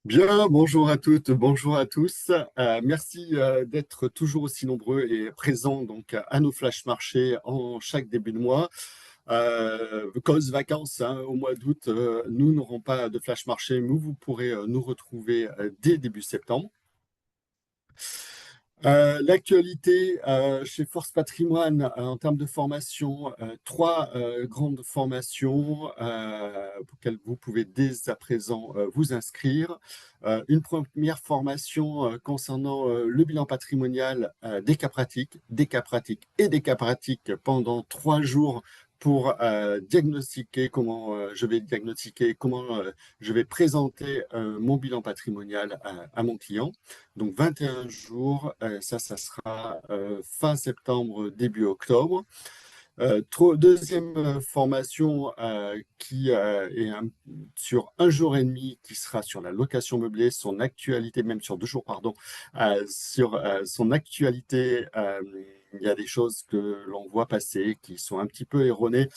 Bien, bonjour à toutes, bonjour à tous. Merci d'être toujours aussi nombreux et présents donc à nos flash marchés en chaque début de mois. Cause vacances au mois d'août, nous n'aurons pas de flash marché, mais vous pourrez nous retrouver dès début septembre. L'actualité chez Force Patrimoine en termes de formation, trois grandes formations pour lesquelles vous pouvez dès à présent vous inscrire. Une première formation concernant le bilan patrimonial des cas pratiques et des cas pratiques pendant 3 jours pour diagnostiquer comment je vais diagnostiquer, comment je vais présenter mon bilan patrimonial à mon client. Donc 21 jours, ça sera fin septembre, début octobre. Deuxième formation qui est sur un jour et demi, qui sera sur la location meublée, son actualité, même sur 2 jours, pardon, sur son actualité. Il y a des choses que l'on voit passer qui sont un petit peu erronées.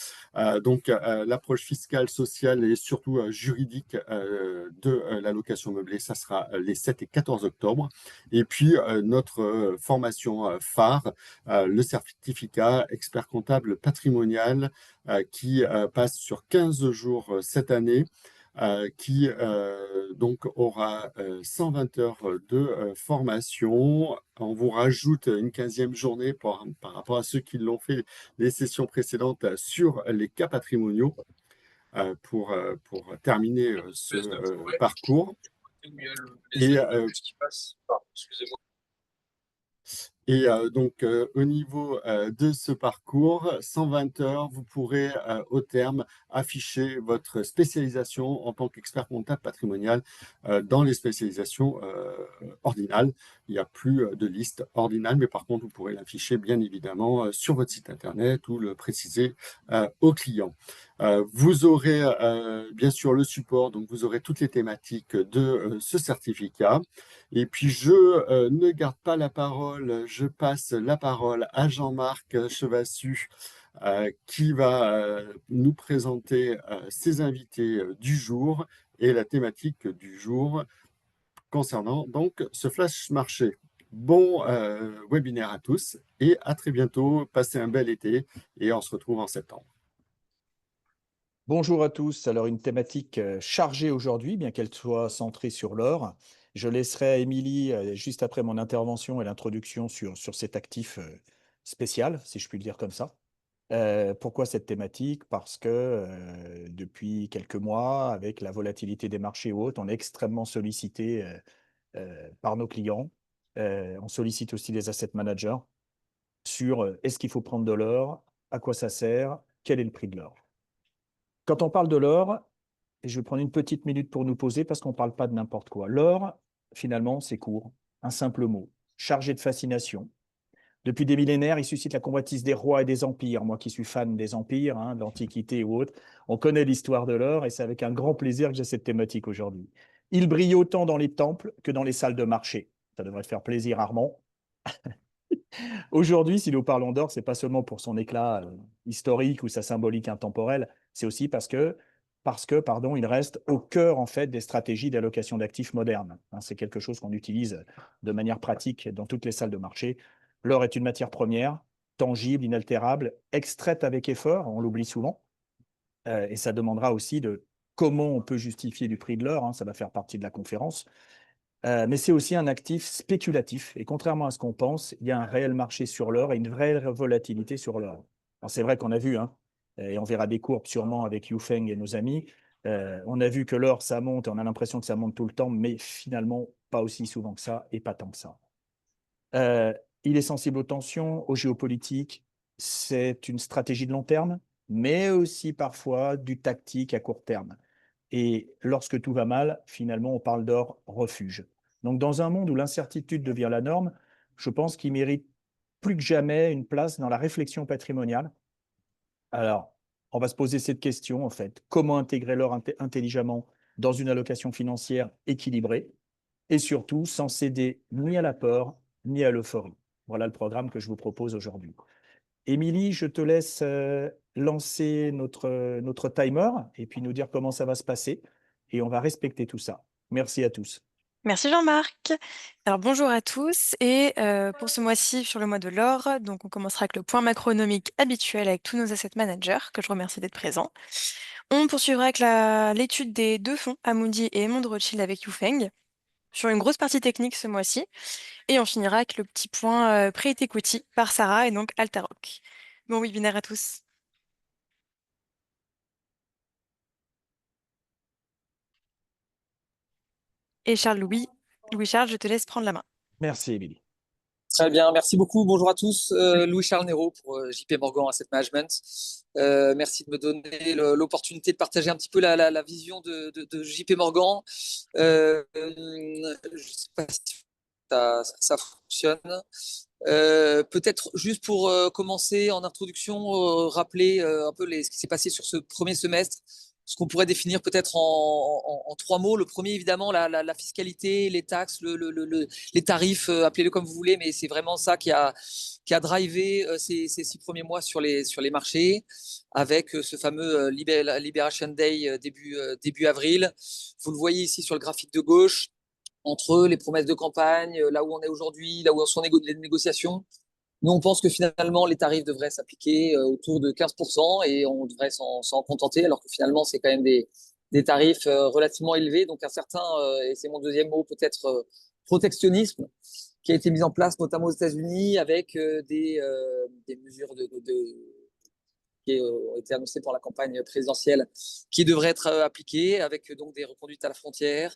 Donc, l'approche fiscale, sociale et surtout juridique de la location meublée, ça sera les 7 et 14 octobre. Et puis, notre formation phare, le certificat expert comptable patrimonial qui passe sur 15 jours cette année, qui donc aura 120 heures de formation. On vous rajoute une 15e journée par rapport à ceux qui l'ont fait les sessions précédentes sur les cas patrimoniaux pour terminer ce parcours. Et donc, au niveau de ce parcours, 120 heures, vous pourrez au terme afficher votre spécialisation en tant qu'expert comptable patrimonial dans les spécialisations ordinales. Il n'y a plus de liste ordinale, mais par contre, vous pourrez l'afficher bien évidemment sur votre site internet ou le préciser au client. Vous aurez bien sûr le support, donc vous aurez toutes les thématiques de ce certificat. Et puis, je ne garde pas la parole, je passe la parole à Jean-Marc Chevassus, qui va nous présenter ses invités du jour et la thématique du jour concernant donc ce flash marché. Bon webinaire à tous et à très bientôt. Passez un bel été et on se retrouve en septembre. Bonjour à tous. Alors, une thématique chargée aujourd'hui, bien qu'elle soit centrée sur l'or. Je laisserai à Émilie, juste après mon intervention et l'introduction sur cet actif spécial, si je puis le dire comme ça. Pourquoi cette thématique? Parce que depuis quelques mois, avec la volatilité des marchés hautes, on est extrêmement sollicité par nos clients. On sollicite aussi les asset managers sur est-ce qu'il faut prendre de l'or, à quoi ça sert, quel est le prix de l'or. Quand on parle de l'or, et je vais prendre une petite minute pour nous poser parce qu'on ne parle pas de n'importe quoi. L'or, finalement, c'est court, un simple mot, chargé de fascination. Depuis des millénaires, il suscite la convoitise des rois et des empires. Moi qui suis fan des empires, de l'Antiquité ou autre, on connaît l'histoire de l'or et c'est avec un grand plaisir que j'ai cette thématique aujourd'hui. Il brille autant dans les temples que dans les salles de marché. Ça devrait te faire plaisir, Armand. Aujourd'hui, si nous parlons d'or, c'est pas seulement pour son éclat historique ou sa symbolique intemporelle, c'est aussi parce que, il reste au cœur en fait des stratégies d'allocation d'actifs modernes. C'est quelque chose qu'on utilise de manière pratique dans toutes les salles de marché. L'or est une matière première, tangible, inaltérable, extraite avec effort, on l'oublie souvent, et ça demandera aussi de comment on peut justifier du prix de l'or, ça va faire partie de la conférence. Mais c'est aussi un actif spéculatif. Et contrairement à ce qu'on pense, il y a un réel marché sur l'or et une vraie volatilité sur l'or. Alors c'est vrai qu'on a vu, et on verra des courbes sûrement avec Yufeng et nos amis, on a vu que l'or, ça monte, et on a l'impression que ça monte tout le temps, mais finalement, pas aussi souvent que ça et pas tant que ça. Euh, il est sensible aux tensions, aux géopolitiques. C'est une stratégie de long terme, mais aussi parfois du tactique à court terme. Et lorsque tout va mal, finalement, on parle d'or refuge. Donc, dans un monde où l'incertitude devient la norme, je pense qu'il mérite plus que jamais une place dans la réflexion patrimoniale. Alors, on va se poser cette question, en fait. Comment intégrer l'or intelligemment dans une allocation financière équilibrée et surtout sans céder ni à la peur ni à l'euphorie. Voilà le programme que je vous propose aujourd'hui. Émilie, je te laisse lancer notre timer et puis nous dire comment ça va se passer. Et on va respecter tout ça. Merci à tous. Merci Jean-Marc. Alors bonjour à tous et pour ce mois-ci sur le mois de l'or, donc on commencera avec le point macronomique habituel avec tous nos asset managers que je remercie d'être présents. On poursuivra avec l'étude des deux fonds Amundi et Aymond de Rothschild avec Youfeng sur une grosse partie technique ce mois-ci et on finira avec le petit point Private Equity par Sarah et donc Altaroc. Bon webinaire à tous. Et Charles-Louis, Louis-Charles, je te laisse prendre la main. Merci, Émilie. Très bien, merci beaucoup. Bonjour à tous. Louis-Charles Nero pour JP Morgan Asset Management. Merci de me donner l'opportunité de partager un petit peu la vision de JP Morgan. Je ne sais pas si ça fonctionne. Peut-être juste pour commencer en introduction, rappeler un peu ce qui s'est passé sur ce premier semestre, ce qu'on pourrait définir peut-être en trois mots. Le premier, évidemment, la fiscalité, les taxes, les tarifs, appelez-le comme vous voulez, mais c'est vraiment ça qui a drivé ces 6 premiers mois sur les marchés, avec ce fameux Liberation Day début avril. Vous le voyez ici sur le graphique de gauche, entre les promesses de campagne, là où on est aujourd'hui, là où sont les négociations. Nous, on pense que finalement, les tarifs devraient s'appliquer autour de 15% et on devrait s'en contenter, alors que finalement, c'est quand même des tarifs relativement élevés. Donc, un certain, et c'est mon deuxième mot, peut-être protectionnisme, qui a été mis en place notamment aux États-Unis avec des mesures qui ont été annoncées pour la campagne présidentielle, qui devraient être appliquées avec donc des reconduites à la frontière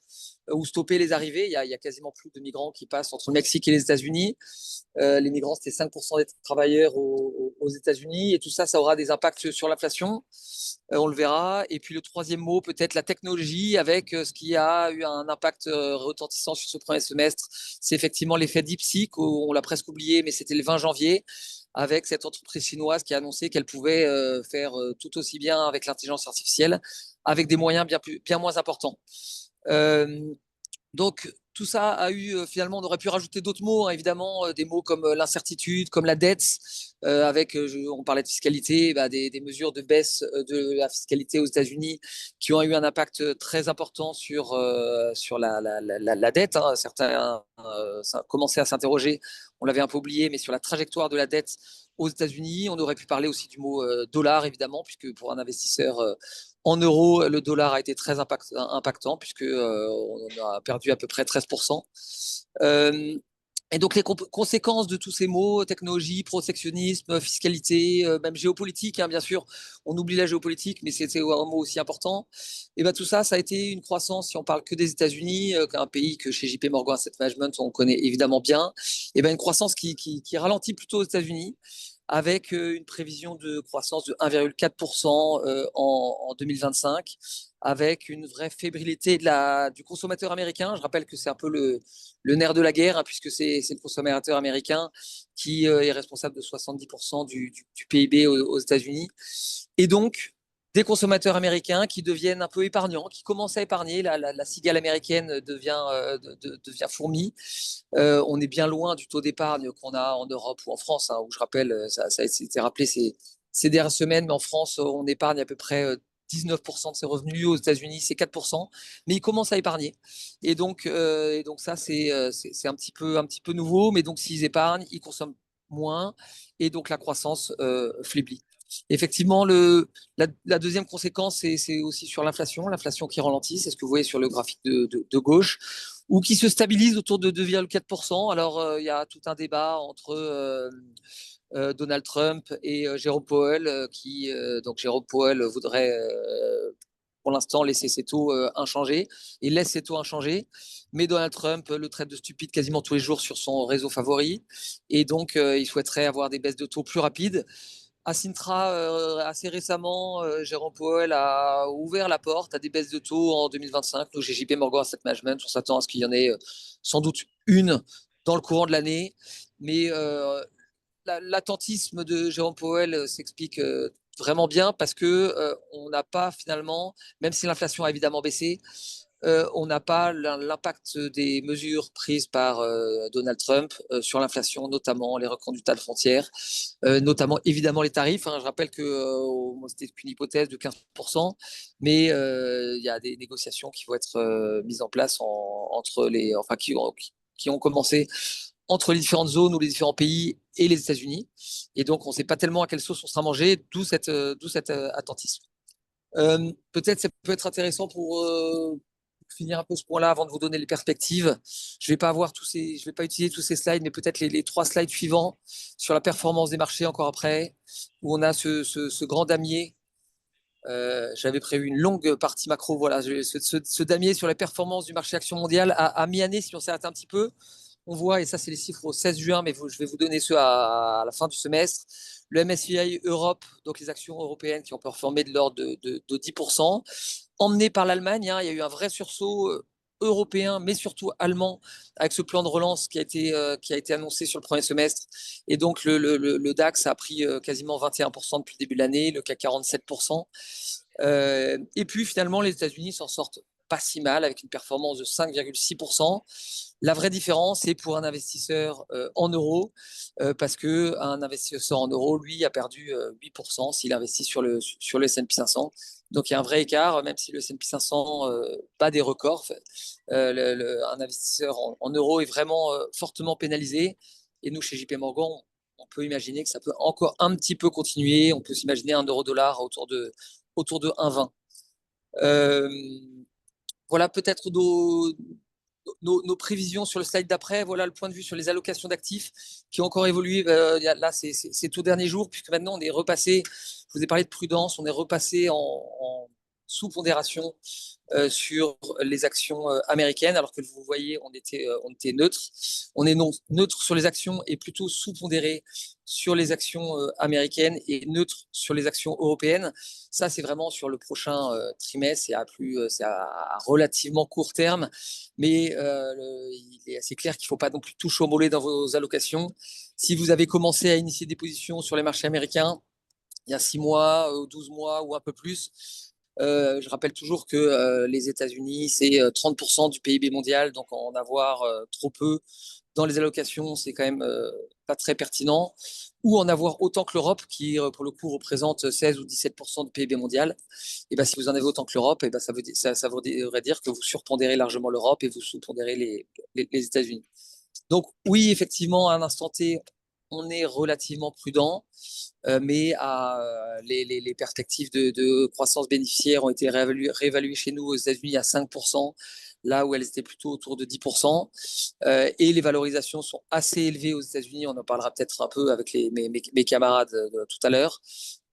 ou stopper les arrivées. Il y a quasiment plus de migrants qui passent entre le Mexique et les États-Unis. Les migrants, c'était 5% des travailleurs aux États-Unis. Et tout ça, ça aura des impacts sur l'inflation. On le verra. Et puis le troisième mot, peut-être la technologie, avec ce qui a eu un impact retentissant sur ce premier semestre. C'est effectivement l'effet DeepSeek. On l'a presque oublié, mais c'était le 20 janvier, avec cette entreprise chinoise qui a annoncé qu'elle pouvait faire tout aussi bien avec l'intelligence artificielle, avec des moyens bien moins importants. Donc, tout ça a eu, finalement, on aurait pu rajouter d'autres mots, hein, évidemment, des mots comme l'incertitude, comme la dette, avec, on parlait de fiscalité, des mesures de baisse de la fiscalité aux États-Unis qui ont eu un impact très important sur la dette. Hein. Certains commençaient à s'interroger, on l'avait un peu oublié, mais sur la trajectoire de la dette aux États-Unis. On aurait pu parler aussi du mot dollar, évidemment, puisque pour un investisseur en euros, le dollar a été très impactant, puisque on a perdu à peu près 13%. Et donc, les conséquences de tous ces mots, technologie, protectionnisme, fiscalité, même géopolitique, hein, bien sûr, on oublie la géopolitique, mais c'est un mot aussi important. Et ben, tout ça, ça a été une croissance, si on parle que des États-Unis, un pays que chez JP Morgan Asset Management, on connaît évidemment bien, et ben, une croissance qui ralentit plutôt aux États-Unis, avec une prévision de croissance de 1,4% en 2025, avec une vraie fébrilité du consommateur américain. Je rappelle que c'est un peu le nerf de la guerre, hein, puisque c'est le consommateur américain qui est responsable de 70% du PIB aux États-Unis. Et donc, des consommateurs américains qui deviennent un peu épargnants, qui commencent à épargner. La cigale américaine devient fourmi. On est bien loin du taux d'épargne qu'on a en Europe ou en France, hein, où je rappelle, ça a été rappelé ces dernières semaines, mais en France, on épargne à peu près 19% de ses revenus. Aux États-Unis, c'est 4%, mais ils commencent à épargner. Et donc ça, c'est un petit peu nouveau, mais donc s'ils épargnent, ils consomment moins, et donc la croissance faiblit. Effectivement, la deuxième conséquence, c'est aussi sur l'inflation qui ralentit, c'est ce que vous voyez sur le graphique de gauche, ou qui se stabilise autour de 2,4%. Alors, il y a tout un débat entre Donald Trump et Jérôme Powell, donc Jérôme Powell voudrait pour l'instant laisser ses taux inchangés, et laisse ses taux inchangés, mais Donald Trump le traite de stupide quasiment tous les jours sur son réseau favori, et donc il souhaiterait avoir des baisses de taux plus rapides. À Sintra, assez récemment, Jérôme Powell a ouvert la porte à des baisses de taux en 2025. Nous, chez JP Morgan Asset Management, on s'attend à ce qu'il y en ait sans doute une dans le courant de l'année. Mais l'attentisme de Jérôme Powell s'explique vraiment bien, parce que on n'a pas finalement, même si l'inflation a évidemment baissé, on n'a pas l'impact des mesures prises par Donald Trump sur l'inflation, notamment les reconduites à la frontière, notamment évidemment les tarifs. Je rappelle que c'était qu'une hypothèse de 15%, mais il y a des négociations qui vont être mises en place qui ont commencé entre les différentes zones ou les différents pays et les États-Unis. Et donc, on ne sait pas tellement à quelle sauce on sera mangé, d'où cet attentisme. Peut-être ça peut être intéressant pour finir un peu ce point-là avant de vous donner les perspectives. Je vais pas utiliser tous ces slides, mais peut-être les 3 slides suivants sur la performance des marchés encore après, où on a ce grand damier. J'avais prévu une longue partie macro. Voilà, ce damier sur la performance du marché action mondial à mi-année, si on s'arrête un petit peu. On voit, et ça c'est les chiffres au 16 juin, mais je vais vous donner ceux à la fin du semestre. Le MSCI Europe, donc les actions européennes qui ont performé de l'ordre de 10%, emmené par l'Allemagne. Il y a eu un vrai sursaut européen, mais surtout allemand, avec ce plan de relance qui a été annoncé sur le premier semestre. Et donc le DAX a pris quasiment 21% depuis le début de l'année, le CAC 47%. Et puis finalement, les États-Unis s'en sortent pas si mal, avec une performance de 5,6%. La vraie différence, c'est pour un investisseur en euros, parce qu'un investisseur en euros, lui, a perdu 8% s'il investit sur le S&P 500. Donc il y a un vrai écart, même si le S&P 500 bat des records. Un investisseur en euros est vraiment fortement pénalisé. Et nous, chez JP Morgan, on peut imaginer que ça peut encore un petit peu continuer. On peut s'imaginer un euro-dollar autour de 1,20. Voilà peut-être nos prévisions sur le slide d'après. Voilà le point de vue sur les allocations d'actifs qui ont encore évolué. Là, c'est tout dernier jour, puisque maintenant on est repassé, je vous ai parlé de prudence, on est repassé en sous-pondération sur les actions américaines, alors que vous voyez, on était neutre. On est neutre sur les actions et plutôt sous-pondéré sur les actions américaines et neutre sur les actions européennes. Ça, c'est vraiment sur le prochain trimestre, c'est à relativement court terme, mais il est assez clair qu'il ne faut pas non plus tout chambouler dans vos allocations. Si vous avez commencé à initier des positions sur les marchés américains il y a 6 mois, 12 mois ou un peu plus, je rappelle toujours que les États-Unis, c'est 30% du PIB mondial, donc en avoir trop peu dans les allocations, c'est quand même pas très pertinent. Ou en avoir autant que l'Europe, qui pour le coup représente 16 ou 17% du PIB mondial. Et ben, si vous en avez autant que l'Europe, et ben, ça voudrait dire que vous surpondérez largement l'Europe et vous sous-pondérez les États-Unis. Donc oui, effectivement, à un instant T, on est relativement prudent, mais les perspectives de croissance bénéficiaire ont été réévaluées chez nous aux États-Unis à 5%, là où elles étaient plutôt autour de 10%. Et les valorisations sont assez élevées aux États-Unis. On en parlera peut-être un peu avec mes camarades tout à l'heure.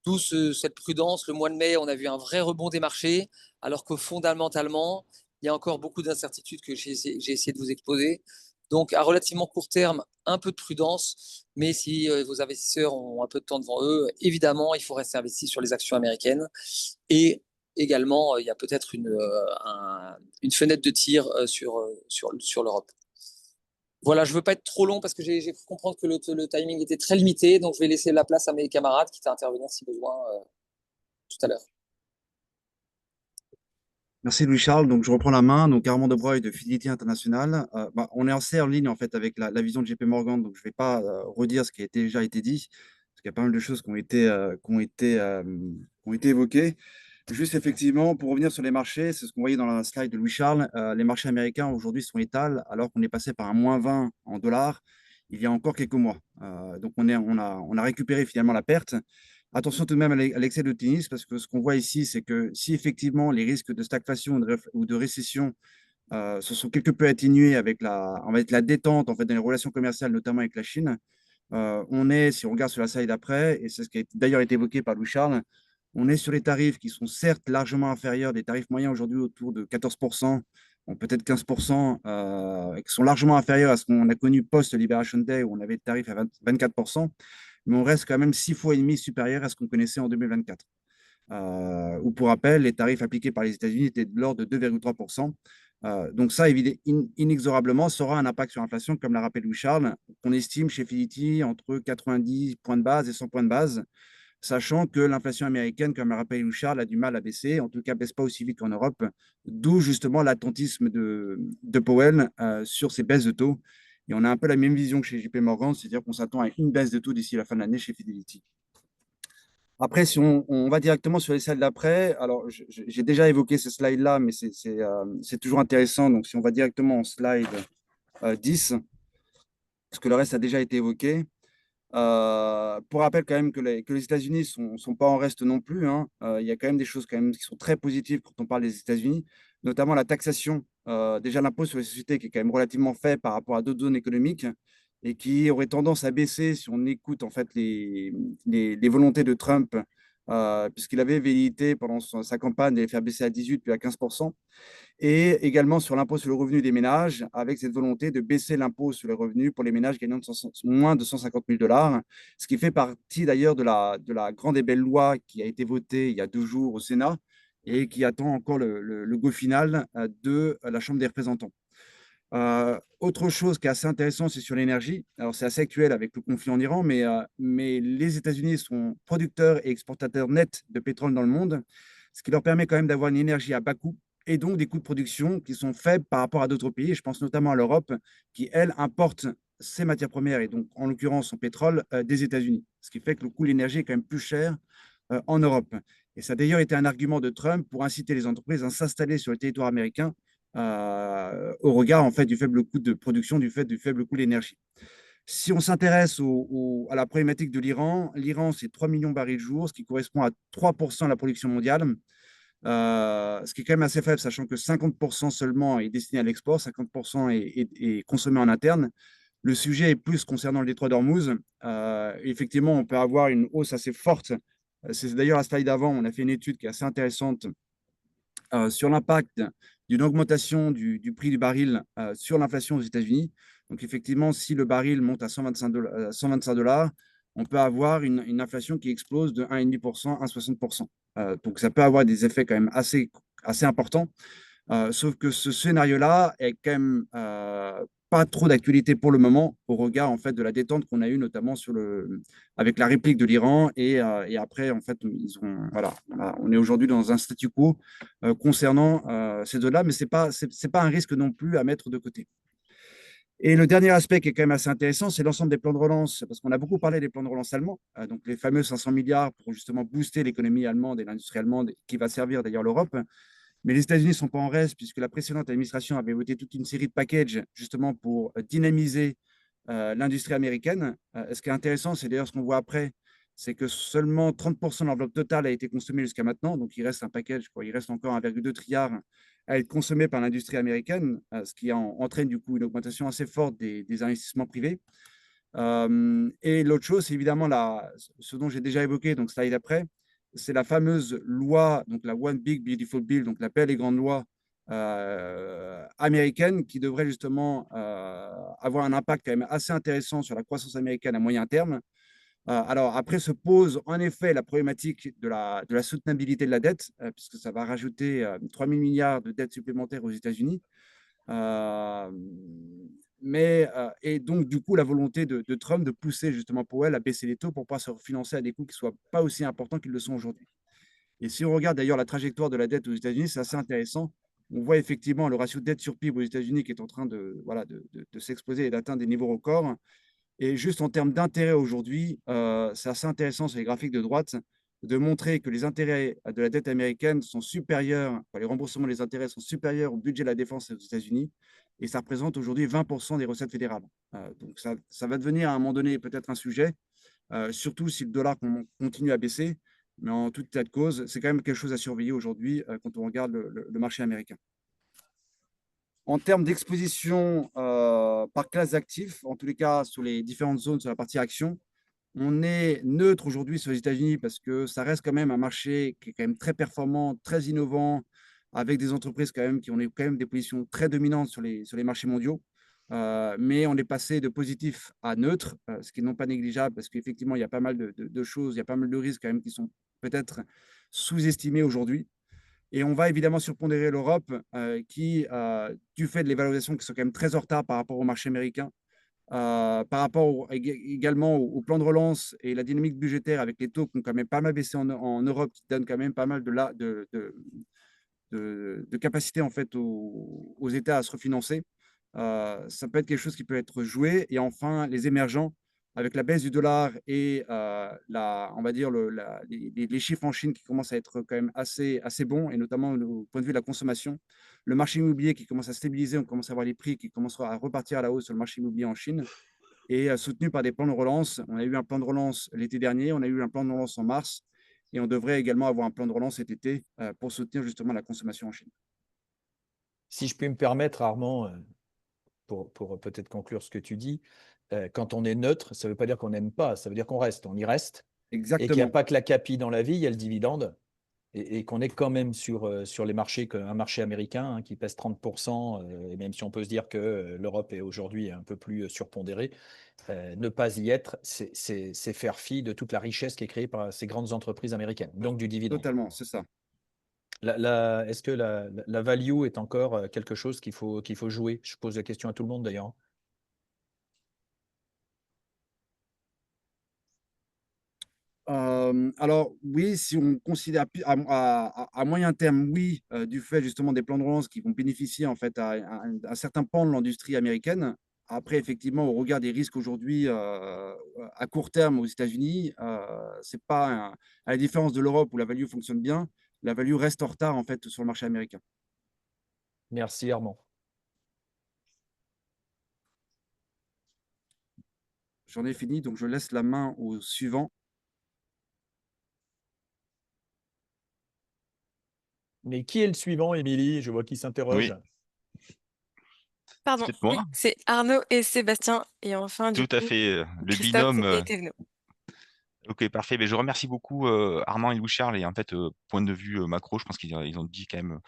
D'où cette prudence. Le mois de mai, on a vu un vrai rebond des marchés, alors que fondamentalement, il y a encore beaucoup d'incertitudes que j'ai essayé de vous exposer. Donc, à relativement court terme, un peu de prudence, mais si vos investisseurs ont un peu de temps devant eux, évidemment, il faut rester investi sur les actions américaines. Et également, il y a peut-être une fenêtre de tir sur l'Europe. Voilà, je ne veux pas être trop long parce que j'ai cru comprendre que le timing était très limité, donc je vais laisser la place à mes camarades qui intervenir si besoin tout à l'heure. Merci Louis-Charles. Donc, je reprends la main. Donc, Armand Debreuil de Fidelity International. On est assez en ligne en fait avec la vision de JP Morgan. Donc, je ne vais pas redire ce qui a déjà été dit, parce qu'il y a pas mal de choses qui ont été évoquées. Juste effectivement, pour revenir sur les marchés, c'est ce qu'on voyait dans la slide de Louis-Charles. Les marchés américains aujourd'hui sont étals, alors qu'on est passé par un -20 en dollars il y a encore quelques mois. Donc, on a récupéré finalement la perte. Attention tout de même à l'excès d'optimisme, parce que ce qu'on voit ici, c'est que si effectivement les risques de stagflation ou de récession se sont quelque peu atténués avec la détente en fait, dans les relations commerciales, notamment avec la Chine, si on regarde sur la slide d'après, et c'est ce qui a d'ailleurs été évoqué par Louis-Charles, on est sur les tarifs qui sont certes largement inférieurs des tarifs moyens aujourd'hui autour de 14%, peut-être 15%, et qui sont largement inférieurs à ce qu'on a connu post-Liberation Day où on avait des tarifs à 24%, mais on reste quand même 6 fois et demi supérieur à ce qu'on connaissait en 2024. Où pour rappel, les tarifs appliqués par les États-Unis étaient de l'ordre de 2,3%. Donc ça, inexorablement, ça aura un impact sur l'inflation, comme l'a rappelé Louis-Charles, qu'on estime chez Fidelity entre 90 points de base et 100 points de base. sachant que l'inflation américaine, comme l'a rappelé Charles, a du mal à baisser, en tout cas, baisse pas aussi vite qu'en Europe, d'où justement l'attentisme de Powell sur ces baisses de taux. Et on a un peu la même vision que chez JP Morgan, c'est-à-dire qu'on s'attend à une baisse de taux d'ici la fin de l'année chez Fidelity. Après, si on va directement sur les slides d'après, alors j'ai déjà évoqué ce slide-là, mais c'est toujours intéressant. Donc, si on va directement en slide 10, parce que le reste a déjà été évoqué. Pour rappel quand même que les États-Unis sont pas en reste non plus, hein. Il y a quand même des choses quand même qui sont très positives quand on parle des États-Unis, notamment la taxation. Déjà l'impôt sur les sociétés qui est quand même relativement faible par rapport à d'autres zones économiques et qui aurait tendance à baisser si on écoute en fait les volontés de Trump, puisqu'il avait velléité pendant sa campagne de les faire baisser à 18 puis à 15%, et également sur l'impôt sur le revenu des ménages, avec cette volonté de baisser l'impôt sur les revenus pour les ménages gagnant moins de 150 000 $, ce qui fait partie d'ailleurs de la grande et belle loi qui a été votée il y a 2 jours au Sénat et qui attend encore le go final de la Chambre des représentants. Autre chose qui est assez intéressant, c'est sur l'énergie. Alors, c'est assez actuel avec le conflit en Iran, mais les États-Unis sont producteurs et exportateurs nets de pétrole dans le monde, ce qui leur permet quand même d'avoir une énergie à bas coût et donc des coûts de production qui sont faibles par rapport à d'autres pays. Je pense notamment à l'Europe, qui, elle, importe ses matières premières et donc, en l'occurrence, son pétrole des États-Unis, ce qui fait que le coût de l'énergie est quand même plus cher en Europe. Et ça a d'ailleurs été un argument de Trump pour inciter les entreprises à s'installer sur le territoire américain au regard en fait du faible coût de production, du fait du faible coût de l'énergie. Si on s'intéresse à la problématique de l'Iran, l'Iran c'est 3 millions de barils jour, ce qui correspond à 3% de la production mondiale, ce qui est quand même assez faible, sachant que 50% seulement est destiné à l'export, 50% est consommé en interne. Le sujet est plus concernant le détroit d'Ormuz. Effectivement, on peut avoir une hausse assez forte. C'est d'ailleurs la slide d'avant, on a fait une étude qui est assez intéressante sur l'impact d'une augmentation du prix du baril sur l'inflation aux États-Unis. Donc, effectivement, si le baril monte à 125 $, on peut avoir une inflation qui explose de 1,5% à 60%. Donc, ça peut avoir des effets quand même assez importants. Sauf que ce scénario-là est quand même pas trop d'actualité pour le moment au regard en fait de la détente qu'on a eue notamment avec la réplique de l'Iran et après en fait voilà, on est aujourd'hui dans un statu quo concernant ces deux-là, mais c'est pas un risque non plus à mettre de côté. Et le dernier aspect qui est quand même assez intéressant, c'est l'ensemble des plans de relance, parce qu'on a beaucoup parlé des plans de relance allemands, donc les fameux 500 milliards pour justement booster l'économie allemande et l'industrie allemande, qui va servir d'ailleurs l'Europe. Mais les États-Unis ne sont pas en reste, puisque la précédente administration avait voté toute une série de packages justement pour dynamiser l'industrie américaine. Ce qui est intéressant, c'est d'ailleurs ce qu'on voit après, c'est que seulement 30% de l'enveloppe totale a été consommée jusqu'à maintenant. Donc, il reste un package, il reste encore 1,2 trilliard à être consommé par l'industrie américaine, ce qui entraîne du coup une augmentation assez forte des investissements privés. Et l'autre chose, c'est évidemment ce dont j'ai déjà évoqué, donc slide après, c'est la fameuse loi, donc la One Big Beautiful Bill, donc la belle et grande loi américaine qui devrait justement avoir un impact quand même assez intéressant sur la croissance américaine à moyen terme. Alors après se pose en effet la problématique de la soutenabilité de la dette, puisque ça va rajouter 3 000 milliards de dettes supplémentaires aux États-Unis. Et donc, du coup, la volonté de Trump de pousser justement Powell à baisser les taux pour pouvoir se refinancer à des coûts qui ne soient pas aussi importants qu'ils le sont aujourd'hui. Et si on regarde d'ailleurs la trajectoire de la dette aux États-Unis, c'est assez intéressant. On voit effectivement le ratio de dette sur PIB aux États-Unis qui est en train de s'exploser et d'atteindre des niveaux records. Et juste en termes d'intérêt aujourd'hui, c'est assez intéressant sur les graphiques de droite de montrer que les intérêts de la dette américaine sont supérieurs, les remboursements des intérêts sont supérieurs au budget de la défense aux États-Unis, et ça représente aujourd'hui 20% des recettes fédérales. Donc ça va devenir à un moment donné peut-être un sujet, surtout si le dollar continue à baisser, mais en tout état de cause, c'est quand même quelque chose à surveiller aujourd'hui quand on regarde le marché américain. En termes d'exposition par classe d'actifs, en tous les cas sur les différentes zones sur la partie action, on est neutre aujourd'hui sur les États-Unis parce que ça reste quand même un marché qui est quand même très performant, très innovant, avec des entreprises quand même qui ont quand même des positions très dominantes sur les marchés mondiaux. Mais on est passé de positif à neutre, ce qui n'est pas négligeable parce qu'effectivement, il y a pas mal de choses, il y a pas mal de risques quand même qui sont peut-être sous-estimés aujourd'hui. Et on va évidemment surpondérer l'Europe qui, du fait de les valorisations qui sont quand même très en retard par rapport au marché américain, par rapport également au plan de relance et la dynamique budgétaire avec les taux qui ont quand même pas mal baissé en Europe, qui donnent quand même pas mal de capacité en fait aux États à se refinancer. Ça peut être quelque chose qui peut être joué. Et enfin, les émergents, avec la baisse du dollar et on va dire les chiffres en Chine qui commencent à être quand même assez bons, et notamment au point de vue de la consommation. Le marché immobilier qui commence à stabiliser, on commence à voir les prix qui commenceront à repartir à la hausse sur le marché immobilier en Chine, et soutenu par des plans de relance. On a eu un plan de relance l'été dernier, on a eu un plan de relance en mars, et on devrait également avoir un plan de relance cet été pour soutenir justement la consommation en Chine. Si je puis me permettre, Armand, pour peut-être conclure ce que tu dis, quand on est neutre, ça ne veut pas dire qu'on n'aime pas, ça veut dire qu'on reste, on y reste, et qu'il n'y a Exactement. pas que la capi dans la vie, il y a le dividende, et qu'on est quand même sur les marchés, un marché américain qui pèse 30%, et même si on peut se dire que l'Europe est aujourd'hui un peu plus surpondérée, ne pas y être, c'est faire fi de toute la richesse qui est créée par ces grandes entreprises américaines, donc du dividende. Totalement, c'est ça. Est-ce que la value est encore quelque chose qu'il faut jouer? Je pose la question à tout le monde d'ailleurs. Alors oui, si on considère à moyen terme, oui, du fait justement des plans de relance qui vont bénéficier en fait à un certain pan de l'industrie américaine. Après, effectivement, au regard des risques aujourd'hui à court terme aux États-Unis, c'est pas à la différence de l'Europe où la value fonctionne bien, la value reste en retard en fait sur le marché américain. Merci Armand. J'en ai fini, donc je laisse la main au suivant. Mais qui est le suivant, Émilie? Je vois qu'il s'interroge. Oui, Pardon, c'est peut-être oui, moi. c'est Arnaud et Sébastien. Et enfin, du Tout à coup, fait, le Christophe binôme. et Thévenot. Ok, parfait. Mais je remercie beaucoup Armand et Louis-Charles. Et en fait, point de vue macro, je pense qu'ils ont dit quand même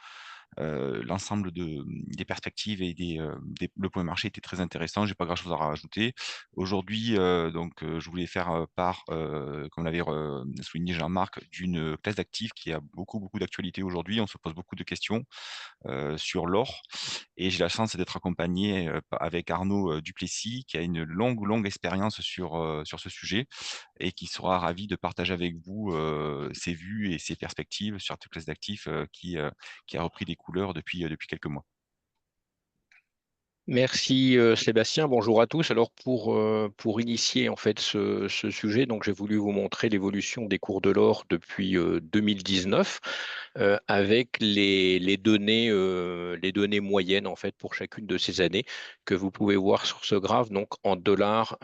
l'ensemble des perspectives et le point de marché était très intéressant. J'ai pas grand-chose à rajouter. Aujourd'hui, je voulais faire part, comme l'avait souligné Jean-Marc, d'une classe d'actifs qui a beaucoup d'actualité aujourd'hui. On se pose beaucoup de questions sur l'or. Et j'ai la chance d'être accompagné avec Arnaud Duplessis, qui a une longue expérience sur ce sujet et qui sera ravi de partager avec vous ses vues et ses perspectives sur cette classe d'actifs qui a repris des couleurs depuis quelques mois. Merci Sébastien, bonjour à tous. Alors pour initier en fait ce sujet, donc j'ai voulu vous montrer l'évolution des cours de l'or depuis 2019 avec les données moyennes en fait pour chacune de ces années que vous pouvez voir sur ce graphe, donc en dollars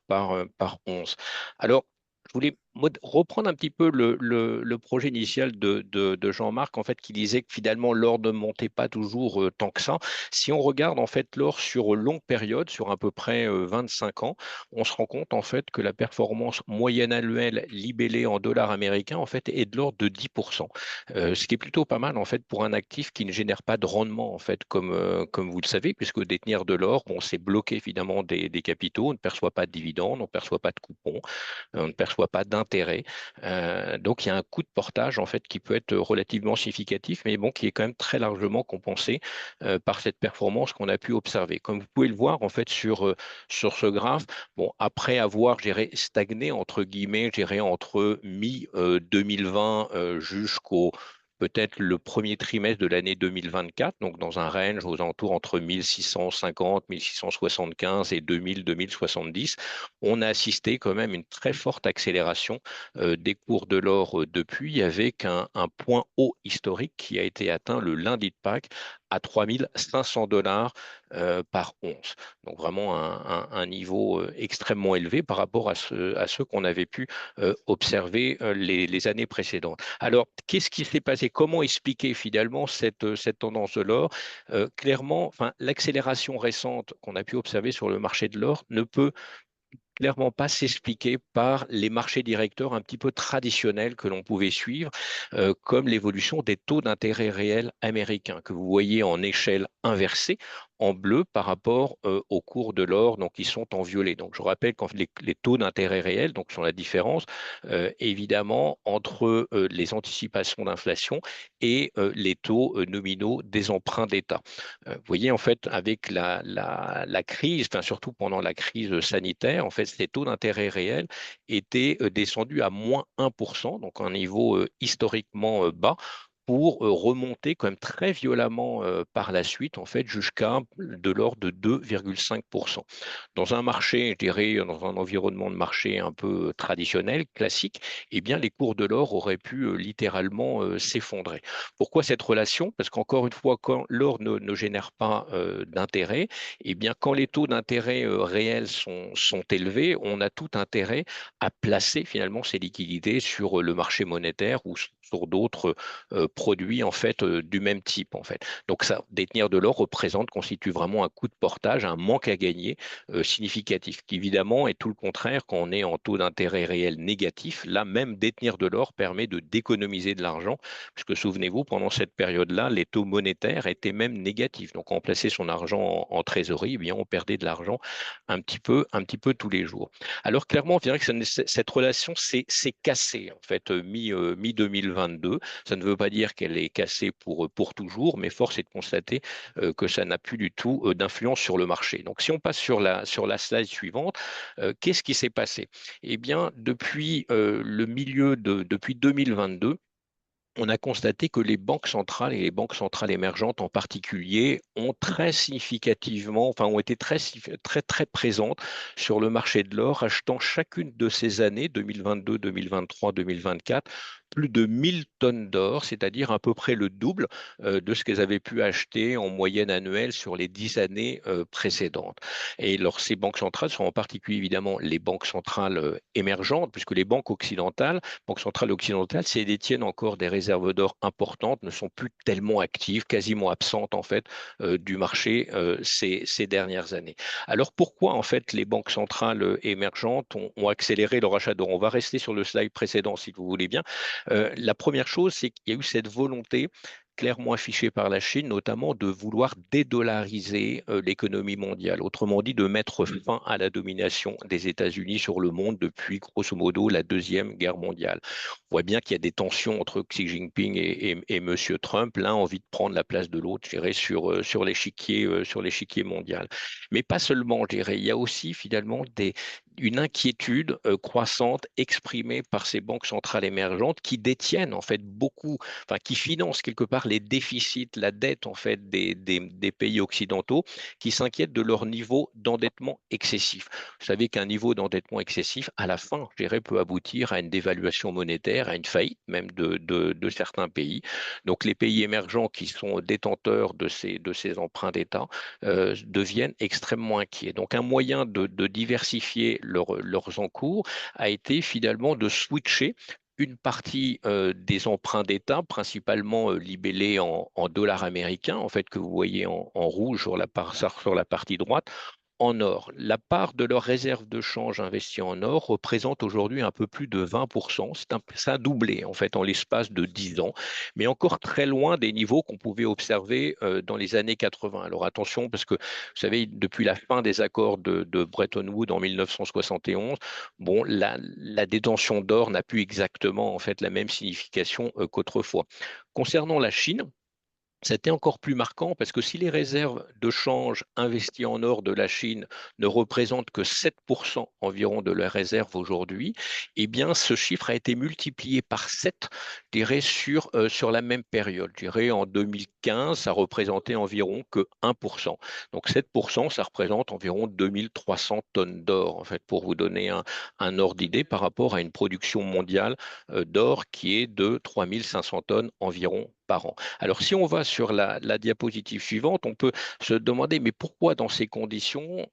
par once. Alors je voulais reprendre un petit peu le projet initial de Jean-Marc, en fait, qui disait que finalement l'or ne montait pas toujours tant que ça. Si on regarde en fait l'or sur longue période, sur à peu près 25 ans, on se rend compte en fait que la performance moyenne annuelle libellée en dollars américains en fait est de l'ordre de 10%, ce qui est plutôt pas mal en fait pour un actif qui ne génère pas de rendement en fait comme vous le savez, puisque détenir de l'or, bon, c'est bloquer évidemment des capitaux, on ne perçoit pas de dividendes, on ne perçoit pas de coupons, on ne perçoit pas d'intérêt. Donc il y a un coût de portage en fait qui peut être relativement significatif, mais bon, qui est quand même très largement compensé par cette performance qu'on a pu observer. Comme vous pouvez le voir en fait sur ce graphe, bon, après avoir stagné entre guillemets, entre mi-2020 jusqu'au peut-être le premier trimestre de l'année 2024, donc dans un range aux alentours entre 1650, 1675 et 2000, 2070, on a assisté quand même à une très forte accélération des cours de l'or depuis, avec un point haut historique qui a été atteint le lundi de Pâques à 3500 dollars par once. Donc vraiment un niveau extrêmement élevé par rapport à ceux qu'on avait pu observer les années précédentes. Alors, qu'est-ce qui s'est passé? Comment expliquer finalement cette tendance de l'or? Clairement, l'accélération récente qu'on a pu observer sur le marché de l'or ne peut clairement pas s'expliquer par les marchés directeurs un petit peu traditionnels que l'on pouvait suivre, comme l'évolution des taux d'intérêt réels américains, que vous voyez en échelle inversée. en bleu par rapport au cours de l'or, donc ils sont en violet. Donc je rappelle quand les taux d'intérêt réels, donc sont la différence évidemment entre les anticipations d'inflation et les taux nominaux des emprunts d'État. Vous voyez en fait avec la crise, enfin surtout pendant la crise sanitaire, en fait ces taux d'intérêt réels étaient descendus à moins 1%, donc un niveau historiquement bas, pour remonter quand même très violemment par la suite, en fait, jusqu'à de l'ordre de 2,5%. Dans un marché, je dirais, dans un environnement de marché un peu traditionnel, classique, eh bien, les cours de l'or auraient pu littéralement s'effondrer. Pourquoi cette relation? Parce qu'encore une fois, quand l'or ne génère pas d'intérêt, eh bien, quand les taux d'intérêt réels sont élevés, on a tout intérêt à placer finalement ces liquidités sur le marché monétaire ou sur d'autres produits en fait du même type en fait. Donc ça, détenir de l'or constitue vraiment un coup de portage, un manque à gagner significatif, qui évidemment est tout le contraire quand on est en taux d'intérêt réel négatif. Là, même détenir de l'or permet d'économiser de l'argent, puisque souvenez-vous, pendant cette période-là, les taux monétaires étaient même négatifs. Donc, quand on plaçait son argent en trésorerie, eh bien, on perdait de l'argent un petit peu tous les jours. Alors, clairement, on dirait que cette relation s'est cassée, en fait, mi-2022. Ça ne veut pas dire qu'elle est cassée pour toujours, mais force est de constater que ça n'a plus du tout d'influence sur le marché. Donc, si on passe sur la slide suivante, qu'est-ce qui s'est passé? Eh bien, depuis 2022, on a constaté que les banques centrales et les banques centrales émergentes en particulier ont très significativement, enfin ont été très présentes sur le marché de l'or, achetant chacune de ces années, 2022, 2023, 2024, plus de 1000 tonnes d'or, c'est-à-dire à peu près le double de ce qu'elles avaient pu acheter en moyenne annuelle sur les 10 années précédentes. Et alors, ces banques centrales sont en particulier évidemment les banques centrales émergentes, puisque les banques centrales occidentales, si elles détiennent encore des réserves d'or importantes, ne sont plus tellement actives, quasiment absentes en fait du marché ces dernières années. Alors pourquoi en fait les banques centrales émergentes ont accéléré leur achat d'or? On va rester sur le slide précédent si vous voulez bien. La première chose, c'est qu'il y a eu cette volonté clairement affichée par la Chine, notamment de vouloir dédollariser l'économie mondiale. Autrement dit, de mettre fin à la domination des États-Unis sur le monde depuis, grosso modo, la Deuxième Guerre mondiale. On voit bien qu'il y a des tensions entre Xi Jinping et M. Trump. L'un a envie de prendre la place de l'autre, je dirais, sur l'échiquier mondial. Mais pas seulement, je dirais. Il y a aussi finalement une inquiétude croissante exprimée par ces banques centrales émergentes qui détiennent en fait beaucoup, enfin qui financent quelque part les déficits, la dette en fait des pays occidentaux, qui s'inquiètent de leur niveau d'endettement excessif. Vous savez qu'un niveau d'endettement excessif, à la fin, je dirais, peut aboutir à une dévaluation monétaire, à une faillite même de certains pays. Donc les pays émergents qui sont détenteurs de ces emprunts d'État deviennent extrêmement inquiets. Donc un moyen de diversifier leurs encours a été finalement de switcher une partie des emprunts d'État, principalement libellés en dollars américains, en fait, que vous voyez en rouge sur la partie droite, en or. La part de leurs réserves de change investies en or représente aujourd'hui un peu plus de 20%. Ça a doublé en fait en l'espace de 10 ans, mais encore très loin des niveaux qu'on pouvait observer dans les années 80. Alors attention, parce que vous savez, depuis la fin des accords de Bretton Woods en 1971, bon, la détention d'or n'a plus exactement en fait la même signification qu'autrefois. Concernant la Chine, c'était encore plus marquant parce que si les réserves de change investies en or de la Chine ne représentent que 7% environ de leurs réserves aujourd'hui, eh bien ce chiffre a été multiplié par 7, je dirais, sur la même période. Je dirais en 2015, ça représentait environ que 1%. Donc 7%, ça représente environ 2300 tonnes d'or, en fait, pour vous donner un ordre d'idée par rapport à une production mondiale d'or qui est de 3500 tonnes environ par an. Alors, si on va sur la diapositive suivante, on peut se demander, mais pourquoi dans ces conditions,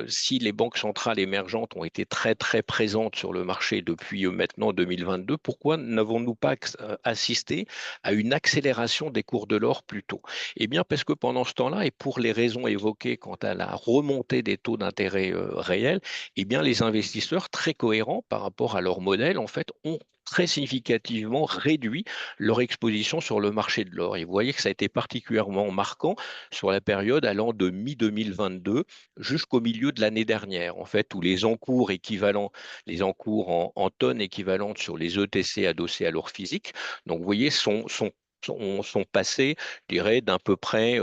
si les banques centrales émergentes ont été très présentes sur le marché depuis maintenant 2022, pourquoi n'avons-nous pas assisté à une accélération des cours de l'or plus tôt? Eh bien, parce que pendant ce temps-là, et pour les raisons évoquées quant à la remontée des taux d'intérêt réels, eh bien, les investisseurs très cohérents par rapport à leur modèle, en fait, ont très significativement réduit leur exposition sur le marché de l'or. Et vous voyez que ça a été particulièrement marquant sur la période allant de mi-2022 jusqu'au milieu de l'année dernière, en fait, où les encours équivalents, les encours en tonnes équivalentes sur les ETC adossés à l'or physique, donc vous voyez, sont passés, je dirais, d'à peu près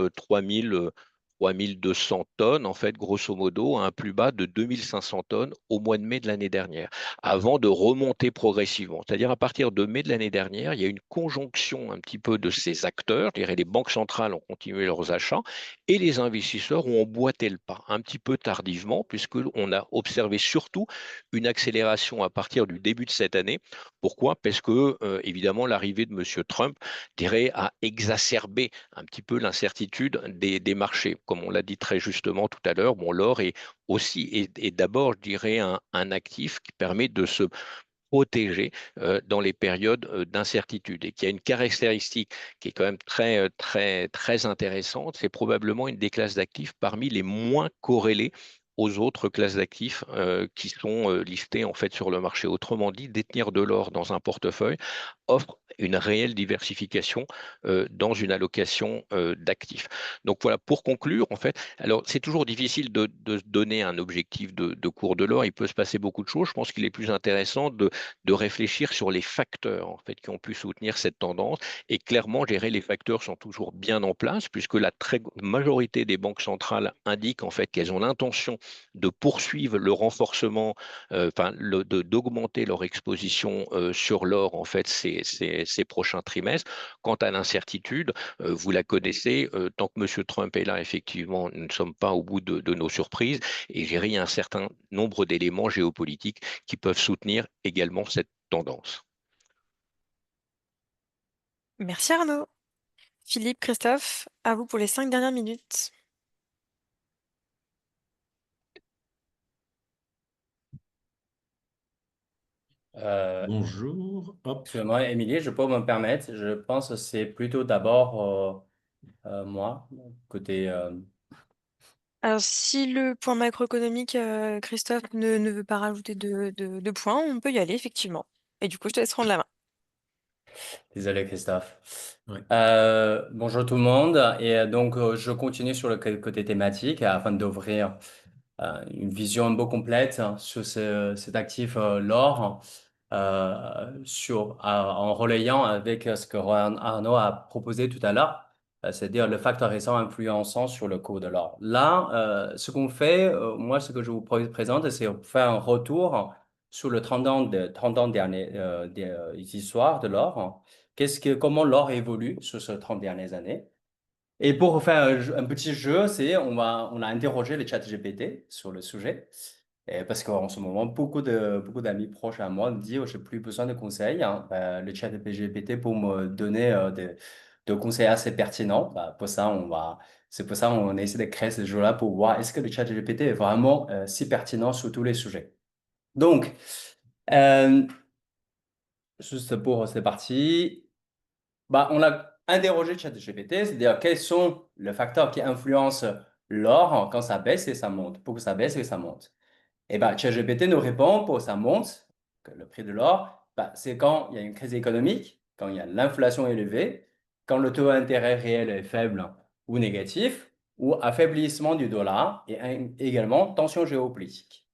3200 tonnes, en fait, grosso modo, à un plus bas de 2500 tonnes au mois de mai de l'année dernière, avant de remonter progressivement. C'est-à-dire, à partir de mai de l'année dernière, il y a une conjonction un petit peu de ces acteurs, je dirais, les banques centrales ont continué leurs achats et les investisseurs ont emboîté le pas, un petit peu tardivement, puisqu'on a observé surtout une accélération à partir du début de cette année. Pourquoi? Parce que, évidemment, l'arrivée de M. Trump, je dirais, a exacerbé un petit peu l'incertitude des marchés. Comme on l'a dit très justement tout à l'heure, bon, l'or est aussi, et d'abord, je dirais, un actif qui permet de se protéger dans les périodes d'incertitude et qui a une caractéristique qui est quand même très intéressante. C'est probablement une des classes d'actifs parmi les moins corrélées aux autres classes d'actifs qui sont listées en fait sur le marché. Autrement dit, détenir de l'or dans un portefeuille offre une réelle diversification dans une allocation d'actifs. Donc voilà, pour conclure, en fait, alors c'est toujours difficile de donner un objectif de cours de l'or. Il peut se passer beaucoup de choses. Je pense qu'il est plus intéressant de réfléchir sur les facteurs en fait, qui ont pu soutenir cette tendance. Et clairement, gérer les facteurs sont toujours bien en place, puisque la très majorité des banques centrales indiquent en fait qu'elles ont l'intention de poursuivre le renforcement, d'augmenter leur exposition sur l'or en fait ces prochains trimestres. Quant à l'incertitude, vous la connaissez, tant que M. Trump est là, effectivement, nous ne sommes pas au bout de nos surprises et gérer un certain nombre d'éléments géopolitiques qui peuvent soutenir également cette tendance. Merci Arnaud. Philippe, Christophe, à vous pour les 5 dernières minutes. Bonjour. Hop. Excusez-moi, Émilie, je peux me permettre. Je pense que c'est plutôt d'abord moi, côté. Alors, si le point macroéconomique, Christophe, ne veut pas rajouter de points, on peut y aller, effectivement. Et du coup, je te laisse prendre la main. Désolé, Christophe. Ouais. Bonjour tout le monde. Et donc, je continue sur le côté thématique afin d'ouvrir une vision un peu complète sur cet actif, l'or, en relayant avec ce que Arnaud a proposé tout à l'heure, c'est-à-dire le facteur récent influençant sur le cours de l'or. Là, ce qu'on fait, moi, ce que je vous présente, c'est faire un retour sur le 30 ans dernier, des histoires de l'or. Comment l'or évolue sur ces 30 dernières années. Et pour faire un petit jeu, on a interrogé le chat GPT sur le sujet. Et parce qu'en ce moment, beaucoup d'amis proches à moi me disent, oh, j'ai plus besoin de conseils, hein. Le chat GPT pour me donner de conseils assez pertinents. C'est pour ça on essaie de créer ce jeu-là pour voir est-ce que le chat GPT est vraiment si pertinent sur tous les sujets. Donc, juste c'est parti. On a interrogé ChatGPT, c'est-à-dire quels sont les facteurs qui influencent l'or quand ça baisse et ça monte, pour que ça baisse et ça monte. Et ChatGPT nous répond pour que ça monte, que le prix de l'or, c'est quand il y a une crise économique, quand il y a l'inflation élevée, quand le taux d'intérêt réel est faible ou négatif, ou affaiblissement du dollar et également tension géopolitique.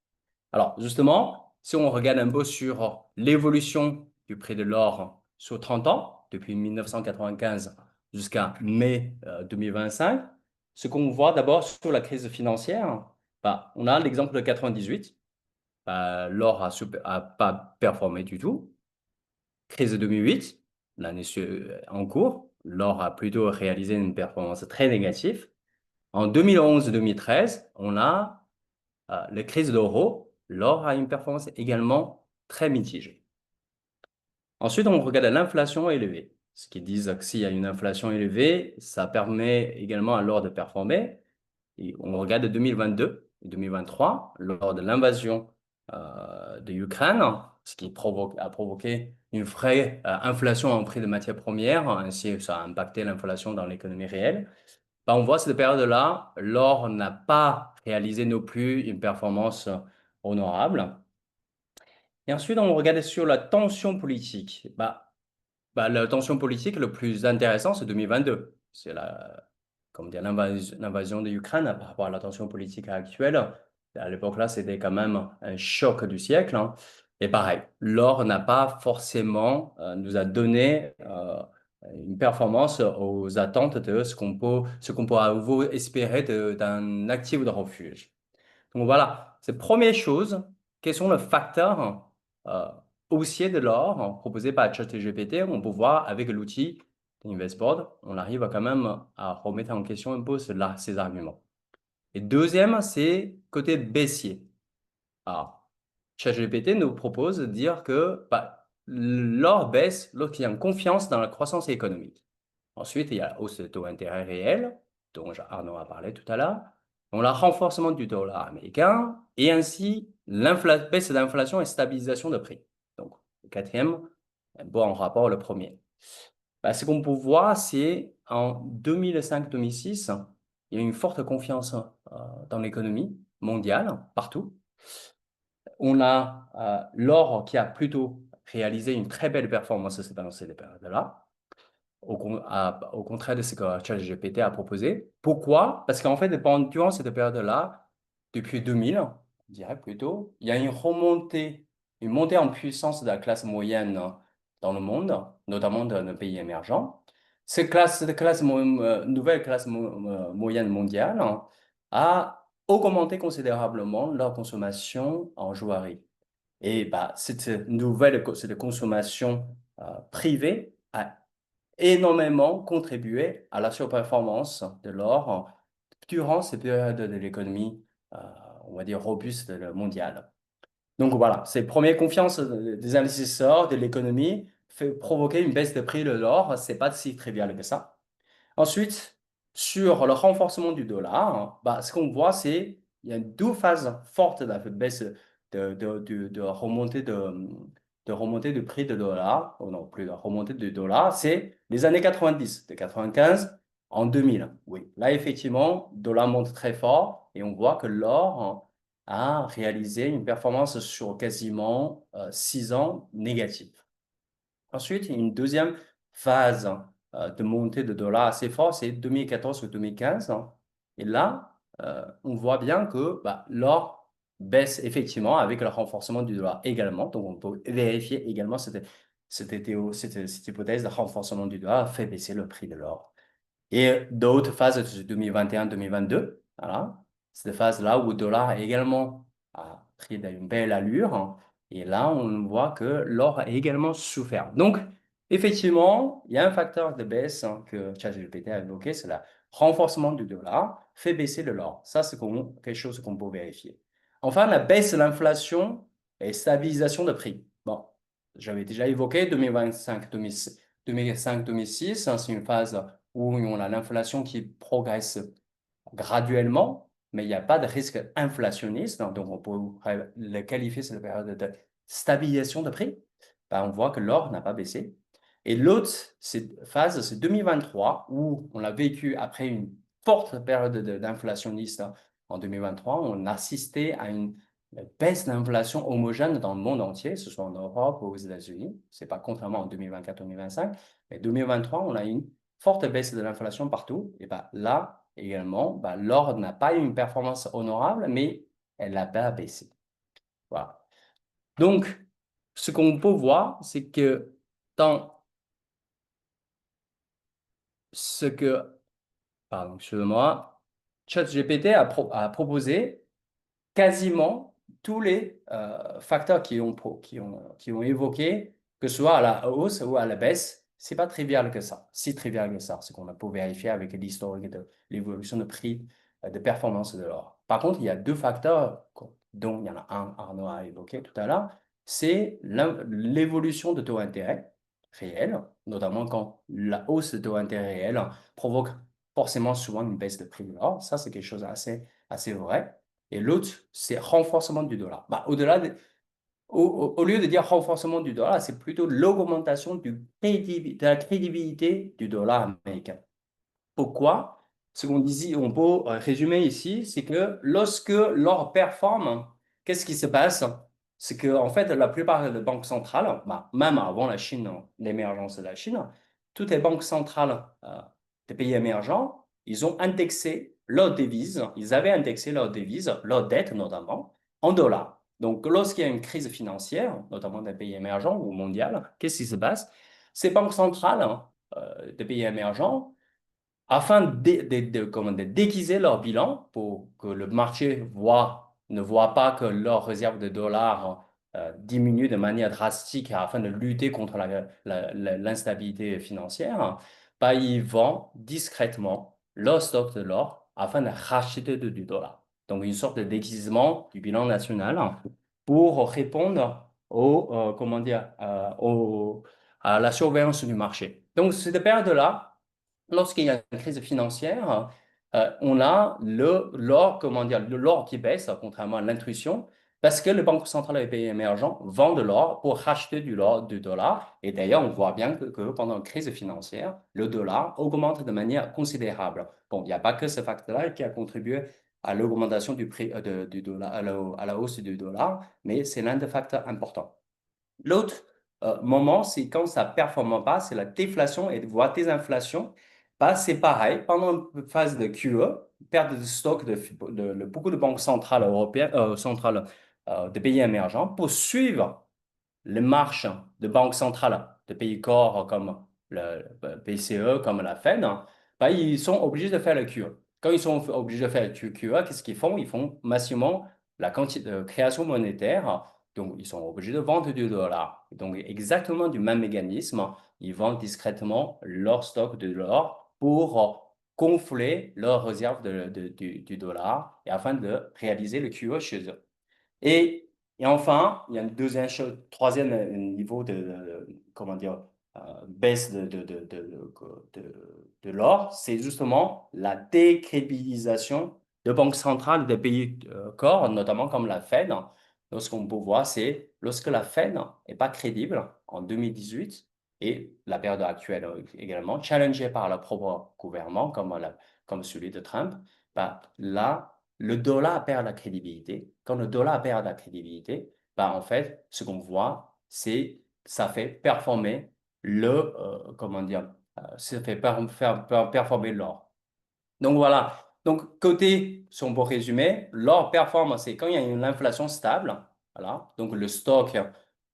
Alors, justement, si on regarde un peu sur l'évolution du prix de l'or sur 30 ans, depuis 1995 jusqu'à mai 2025, ce qu'on voit d'abord sur la crise financière, on a l'exemple de 98. L'or a pas performé du tout. Crise de 2008, l'année en cours, l'or a plutôt réalisé une performance très négative. En 2011-2013, on a la crise de l'euro. L'or a une performance également très mitigée. Ensuite, on regarde l'inflation élevée. Ce qui disent que s'il y a une inflation élevée, ça permet également à l'or de performer. Et on regarde 2022 et 2023, lors de l'invasion de l'Ukraine, ce qui a provoqué une vraie inflation en prix de matières premières, ainsi ça a impacté l'inflation dans l'économie réelle. On voit cette période-là, l'or n'a pas réalisé non plus une performance honorable. Et ensuite, on regarde sur la tension politique. La tension politique, le plus intéressant, c'est 2022. C'est comme dire, l'invasion de l'Ukraine par rapport à la tension politique actuelle. À l'époque, là, c'était quand même un choc du siècle, hein. Et pareil, l'or n'a pas forcément nous a donné une performance aux attentes de ce qu'on peut à nouveau espérer d'un actif de refuge. Donc voilà, c'est première chose, quels sont les facteurs euh, haussiers de l'or proposés par ChatGPT. On peut voir avec l'outil InvestBoard, on arrive quand même à remettre en question un peu ces arguments. Et deuxième, c'est côté baissier. Alors, ChatGPT nous propose de dire que l'or baisse lorsqu'il y a une confiance dans la croissance économique. Ensuite, il y a la hausse de taux d'intérêt réel, dont Arnaud a parlé tout à l'heure. On a le renforcement du dollar américain et ainsi baisse de l'inflation et stabilisation de prix. Donc, le quatrième, un peu en rapport au premier. Ce qu'on peut voir, c'est en 2005-2006, il y a eu une forte confiance dans l'économie mondiale, partout. On a l'or qui a plutôt réalisé une très belle performance pendant cette période-là, au contraire de ce que ChatGPT a proposé. Pourquoi? Parce qu'en fait, durant cette période-là, depuis 2000, je dirais plutôt, il y a une montée en puissance de la classe moyenne dans le monde, notamment dans les pays émergents. Cette nouvelle classe moyenne mondiale a augmenté considérablement leur consommation en joaillerie. Et cette consommation privée a énormément contribué à la surperformance de l'or durant ces périodes de l'économie, on va dire, robuste mondiale. Donc voilà, ces premières confiances des investisseurs, de l'économie, fait provoquer une baisse de prix de l'or. C'est pas si trivial que ça. Ensuite, sur le renforcement du dollar, ce qu'on voit, c'est il y a deux phases fortes de la baisse de remontée du prix de dollar, ou non, plus de remontée du dollar, c'est les années 90, de 95 en 2000. Oui, là, effectivement, le dollar monte très fort et on voit que l'or a réalisé une performance sur quasiment 6 ans négative. Ensuite, une deuxième phase de montée de dollar assez fort, c'est 2014 ou 2015. Et là, on voit bien que l'or baisse effectivement avec le renforcement du dollar également. Donc, on peut vérifier également cette hypothèse de renforcement du dollar fait baisser le prix de l'or. Et d'autres phases de 2021-2022, voilà, cette phase-là où le dollar également a pris une belle allure. Et là, on voit que l'or a également souffert. Donc, effectivement, il y a un facteur de baisse que ChatGPT a évoqué, c'est le renforcement du dollar fait baisser de l'or. Ça, c'est quelque chose qu'on peut vérifier. Enfin, la baisse de l'inflation et stabilisation de prix. Bon, j'avais déjà évoqué 2005-2006, c'est une phase où on a l'inflation qui progresse graduellement, mais il n'y a pas de risque inflationniste, donc on peut le qualifier cette période de stabilisation de prix. On voit que l'or n'a pas baissé. Et l'autre phase, c'est 2023, où on l'a vécu après une forte période d'inflationniste en 2023. On a assisté à une baisse d'inflation homogène dans le monde entier, que ce soit en Europe ou aux États-Unis. Ce n'est pas contrairement en 2024-2025, mais 2023, on a une forte baisse de l'inflation partout. Et là, également, l'or n'a pas eu une performance honorable, mais elle n'a pas baissé. Voilà. Donc, ce qu'on peut voir, c'est que dans ce que, pardon, excusez-moi, ChatGPT a proposé quasiment tous les facteurs qui ont évoqué, que ce soit à la hausse ou à la baisse. C'est pas trivial que ça, si trivial que ça, ce qu'on a pu vérifier avec l'historique de l'évolution de prix, de performance de l'or. Par contre, il y a deux facteurs dont il y en a un, Arnaud a évoqué tout à l'heure, c'est l'évolution de taux d'intérêt réel, notamment quand la hausse de taux d'intérêt réel provoque forcément souvent une baisse de prix de l'or. Ça, c'est quelque chose assez vrai. Et l'autre, c'est renforcement du dollar. Au lieu de dire renforcement du dollar, c'est plutôt l'augmentation de la crédibilité du dollar américain. Pourquoi? Ce qu'on dit, on peut résumer ici, c'est que lorsque l'or performe, qu'est-ce qui se passe? c'est que en fait, la plupart des banques centrales, bah, même avant la Chine, l'émergence de la Chine, toutes les banques centrales des pays émergents, ils ont indexé leurs devises, ils avaient indexé leurs devises, leurs dettes notamment, en dollars. Donc, lorsqu'il y a une crise financière, notamment des pays émergents ou mondiale, qu'est-ce qui se passe? Ces banques centrales des pays émergents, afin de déguiser leur bilan pour que le marché ne voit pas que leur réserve de dollars diminue de manière drastique afin de lutter contre l'instabilité financière, bah, ils vendent discrètement leur stock de l'or afin de racheter du dollar. Donc, une sorte de déguisement du bilan national pour répondre comment dire, à la surveillance du marché. Donc, cette période-là, lorsqu'il y a une crise financière, on a l'or, comment dire, l'or qui baisse, contrairement à l'intuition, parce que les banques centrales des pays émergents vendent de l'or pour racheter du dollar. Et d'ailleurs, on voit bien que pendant une crise financière, le dollar augmente de manière considérable. Bon, il n'y a pas que ce facteur-là qui a contribué à l'augmentation du prix du dollar, à la hausse du dollar, mais c'est l'un des facteurs importants. L'autre moment, c'est quand ça ne performe pas, c'est la déflation et voire désinflation. Bah, c'est pareil, pendant une phase de QE, perte de stock de beaucoup de banques centrales européennes, centrales de pays émergents, pour suivre les marches de banques centrales de pays corps comme le BCE, comme la Fed, bah, ils sont obligés de faire le QE. Quand ils sont obligés de faire le QE, qu'est-ce qu'ils font? Ils font massivement la quantité de création monétaire. Donc, ils sont obligés de vendre du dollar. Donc, exactement du même mécanisme, ils vendent discrètement leur stock de l'or pour gonfler leur réserve du dollar et afin de réaliser le QE chez eux. Et, et enfin, il y a une deuxième chose, troisième niveau comment dire, baisse de l'or, c'est justement la décrédibilisation de banques centrales des pays corps, notamment comme la Fed. Donc, ce qu'on peut voir, c'est lorsque la Fed n'est pas crédible en 2018 et la période actuelle également, challengée par le propre gouvernement comme celui de Trump, bah, là, le dollar perd la crédibilité. Quand le dollar perd la crédibilité, bah, en fait, ce qu'on voit, c'est ça fait performer comment dire, ça fait faire performer l'or. Donc voilà. Donc côté, si on peut résumer, l'or performe, c'est quand il y a une inflation stable. Voilà. Donc le stock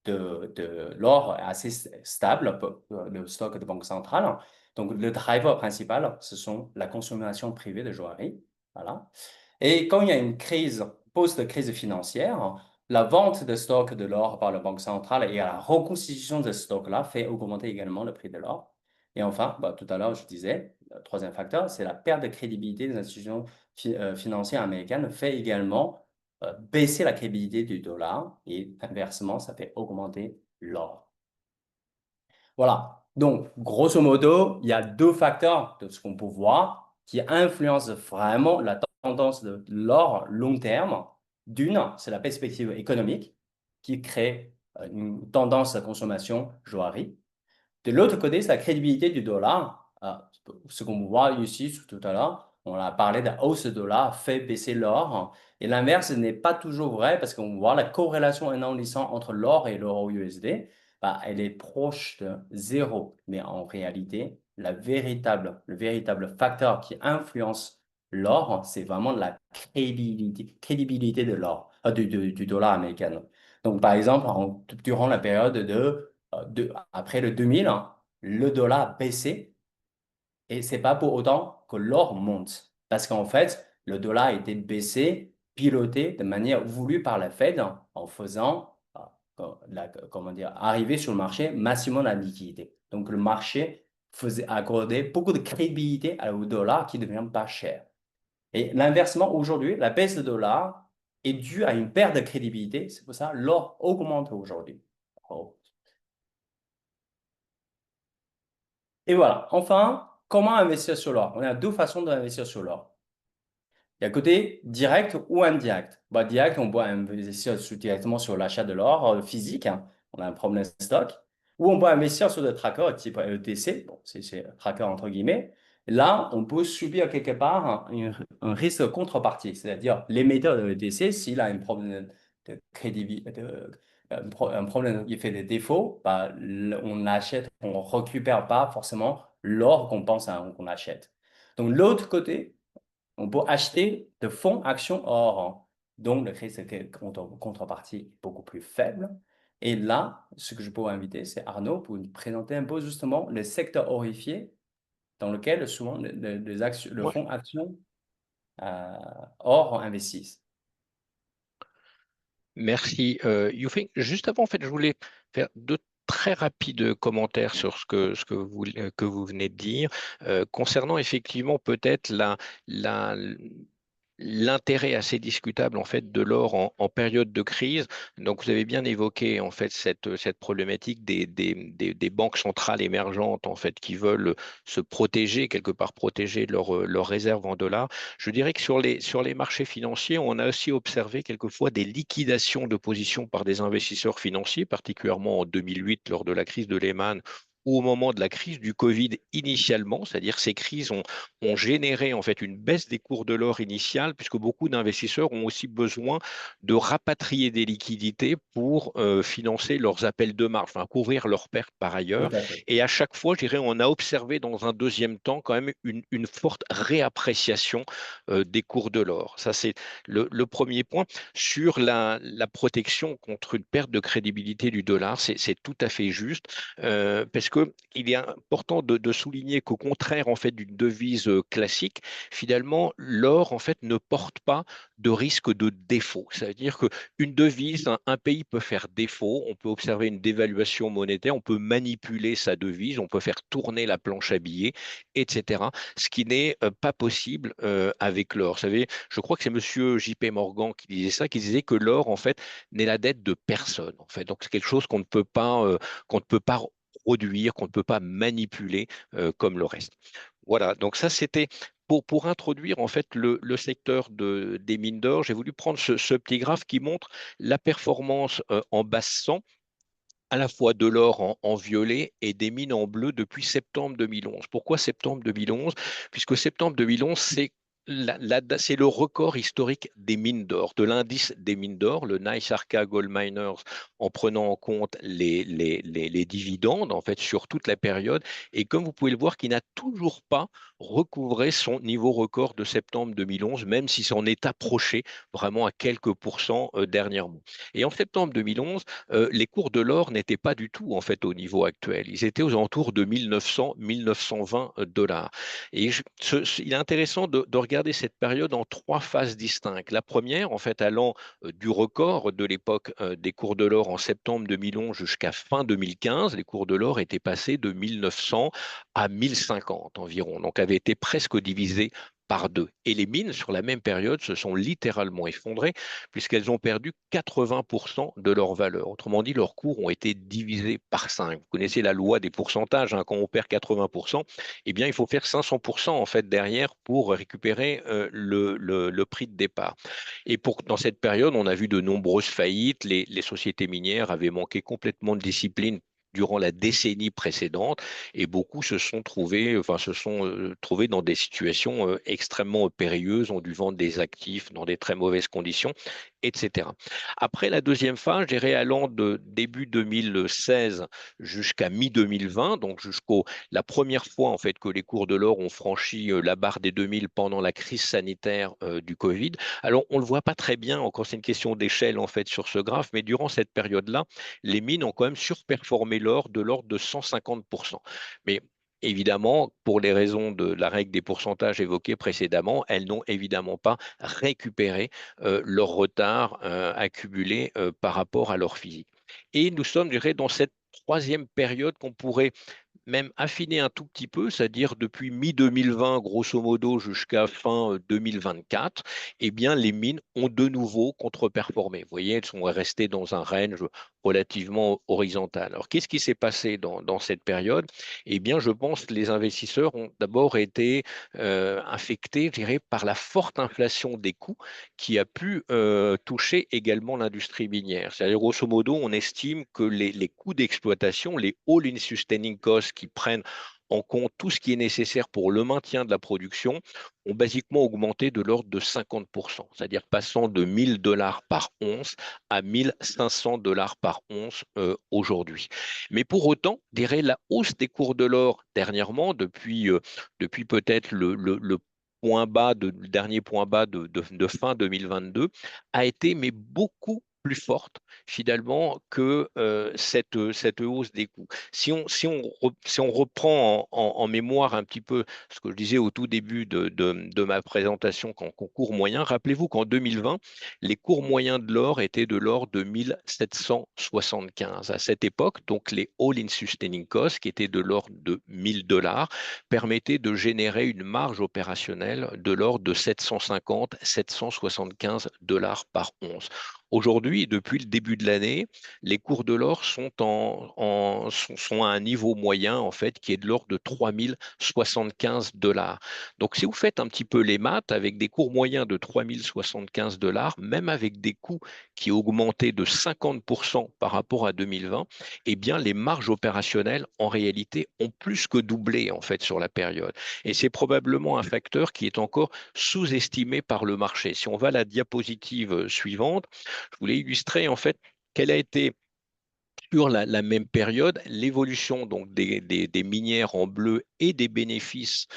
de l'or est assez stable, le stock de banque centrale. Donc le driver principal, ce sont la consommation privée de joaillerie. Voilà. Et quand il y a une crise, post-crise financière, la vente de stock de l'or par la Banque centrale et la reconstitution de ce stock-là fait augmenter également le prix de l'or. Et enfin, bah, tout à l'heure, je disais, le troisième facteur, c'est la perte de crédibilité des institutions financières américaines fait également baisser la crédibilité du dollar et inversement, ça fait augmenter l'or. Voilà. Donc, grosso modo, il y a deux facteurs de ce qu'on peut voir qui influencent vraiment la tendance de l'or long terme. D'une, c'est la perspective économique qui crée une tendance à consommation joaillerie. De l'autre côté, c'est la crédibilité du dollar. Ce qu'on voit ici tout à l'heure, on a parlé de la hausse du dollar fait baisser l'or. Et l'inverse n'est pas toujours vrai parce qu'on voit la corrélation énormissante entre l'or et l'euro USD. Bah, elle est proche de zéro. Mais en réalité, le véritable facteur qui influence l'or, c'est vraiment la crédibilité de l'or, du dollar américain. Donc, par exemple, durant la période après le 2000, le dollar a baissé et c'est pas pour autant que l'or monte. Parce qu'en fait, le dollar a été baissé, piloté de manière voulue par la Fed en faisant comment dire, arriver sur le marché massivement la liquidité. Donc le marché faisait accorder beaucoup de crédibilité au dollar qui devient pas cher. Et l'inversement, aujourd'hui, la baisse du dollar est due à une perte de crédibilité. C'est pour ça que l'or augmente aujourd'hui. Et voilà. Enfin, comment investir sur l'or? On a deux façons d'investir sur l'or. Il y a côté direct ou indirect. Bah, direct, on peut investir directement sur l'achat de l'or physique. Hein. On a un problème de stock. Ou on peut investir sur des trackers type ETC. Bon, c'est tracker entre guillemets. Là, on peut subir quelque part un risque de contrepartie. C'est-à-dire l'émetteur de ETC, s'il a un problème de crédibilité, un problème, il fait des défauts, bah, on achète, on ne récupère pas forcément l'or qu'on pense qu'on achète. Donc, l'autre côté, on peut acheter de fonds actions or. Donc, le risque de contrepartie est beaucoup plus faible. Et là, ce que je pourrais inviter, c'est Arnaud pour nous présenter un peu justement le secteur horrifié dans lequel souvent le Ouais. fonds action or investissent. Merci, Yufeng. Juste avant, en fait, je voulais faire deux très rapides commentaires sur que vous venez de dire, concernant effectivement peut-être l'intérêt assez discutable en fait de l'or en période de crise. Donc, vous avez bien évoqué en fait cette problématique des banques centrales émergentes en fait qui veulent se protéger, quelque part protéger leurs réserves en dollars. Je dirais que sur les marchés financiers, on a aussi observé quelquefois des liquidations de positions par des investisseurs financiers, particulièrement en 2008 lors de la crise de Lehman ou au moment de la crise du Covid initialement, c'est-à-dire ces crises ont généré en fait une baisse des cours de l'or initial, puisque beaucoup d'investisseurs ont aussi besoin de rapatrier des liquidités pour financer leurs appels de marge, enfin couvrir leurs pertes par ailleurs. Tout à fait. Et à chaque fois, je dirais, on a observé dans un deuxième temps quand même une forte réappréciation des cours de l'or. Ça, c'est le premier point. Sur la protection contre une perte de crédibilité du dollar, c'est tout à fait juste, parce qu'il est important de souligner qu'au contraire en fait d'une devise classique, finalement, l'or en fait ne porte pas de risque de défaut. Ça veut dire qu'une devise, un pays peut faire défaut, on peut observer une dévaluation monétaire, on peut manipuler sa devise, on peut faire tourner la planche à billets, etc. Ce qui n'est pas possible avec l'or. Vous savez, je crois que c'est monsieur JP Morgan qui disait ça, qui disait que l'or, en fait, n'est la dette de personne. En fait. Donc, c'est quelque chose qu'on ne peut pas produire, qu'on ne peut pas manipuler comme le reste. Voilà, donc ça, c'était pour introduire en fait le secteur des mines d'or. J'ai voulu prendre ce petit graphe qui montre la performance en basse 100 à la fois de l'or en violet et des mines en bleu depuis septembre 2011. Pourquoi septembre 2011? Puisque septembre 2011, c'est le record historique des mines d'or, de l'indice des mines d'or, le NYSE Gold Miners, en prenant en compte les dividendes en fait sur toute la période. Et comme vous pouvez le voir, qui n'a toujours pas recouvré son niveau record de septembre 2011, même si s'en est approché vraiment à quelques pourcents dernièrement. Et en septembre 2011, les cours de l'or n'étaient pas du tout en fait au niveau actuel. Ils étaient aux alentours de 1900-1920 dollars. Et il est intéressant de regarder cette période en trois phases distinctes. La première, en fait, allant du record de l'époque des cours de l'or en septembre 2011 jusqu'à fin 2015, les cours de l'or étaient passés de 1900 à 1050 environ, donc avaient été presque divisés par deux. Et les mines, sur la même période, se sont littéralement effondrées puisqu'elles ont perdu 80% de leur valeur. Autrement dit, leurs cours ont été divisés par 5. Vous connaissez la loi des pourcentages, hein, quand on perd 80%, eh bien, il faut faire 500% en fait derrière pour récupérer le prix de départ. Et dans cette période, on a vu de nombreuses faillites. Les sociétés minières avaient manqué complètement de discipline durant la décennie précédente et beaucoup se sont trouvés dans des situations extrêmement périlleuses, ont dû vendre des actifs dans des très mauvaises conditions, etc. Après la deuxième phase, je dirais allant de début 2016 jusqu'à mi-2020, donc jusqu'au la première fois en fait que les cours de l'or ont franchi la barre des 2000 pendant la crise sanitaire du Covid. Alors on le voit pas très bien, encore c'est une question d'échelle en fait sur ce graphe, mais durant cette période-là, les mines ont quand même surperformé l'or de l'ordre de 150%. Mais évidemment, pour les raisons de la règle des pourcentages évoqués précédemment, elles n'ont évidemment pas récupéré leur retard accumulé par rapport à leur physique. Et nous sommes, je dirais, dans cette troisième période qu'on pourrait même affiner un tout petit peu, c'est-à-dire depuis mi-2020, grosso modo, jusqu'à fin 2024, eh bien, les mines ont de nouveau contre-performé. Vous voyez, elles sont restées dans un range relativement horizontal. Alors, qu'est-ce qui s'est passé dans cette période? Eh bien, je pense que les investisseurs ont d'abord été affectés, je dirais, par la forte inflation des coûts qui a pu toucher également l'industrie minière. C'est-à-dire, grosso modo, on estime que les coûts d'exploitation, les all-in sustaining costs qui prennent en compte tout ce qui est nécessaire pour le maintien de la production, ont basiquement augmenté de l'ordre de 50%, c'est-à-dire passant de $1 000 par once à $1 500 par once aujourd'hui. Mais pour autant, je dirais, la hausse des cours de l'or dernièrement, depuis peut-être le point bas, le dernier point bas de fin 2022, a été mais beaucoup plus forte finalement que cette hausse des coûts. Si on reprend en mémoire un petit peu ce que je disais au tout début de ma présentation qu'en cours moyen, rappelez-vous qu'en 2020, les cours moyens de l'or étaient de l'ordre de 1775. À cette époque, donc les all-in sustaining costs, qui étaient de l'ordre de $1 000, permettaient de générer une marge opérationnelle de l'ordre de 750-775 $ par once. Aujourd'hui, depuis le début de l'année, les cours de l'or sont à un niveau moyen en fait qui est de l'ordre de 3075 $. Donc, si vous faites un petit peu les maths avec des cours moyens de 3075 $, même avec des coûts qui augmentaient de 50% par rapport à 2020, eh bien, les marges opérationnelles en réalité ont plus que doublé en fait sur la période. Et c'est probablement un facteur qui est encore sous-estimé par le marché. Si on va à la diapositive suivante, je voulais illustrer en fait quelle a été sur la même période l'évolution donc des minières en bleu et des bénéfices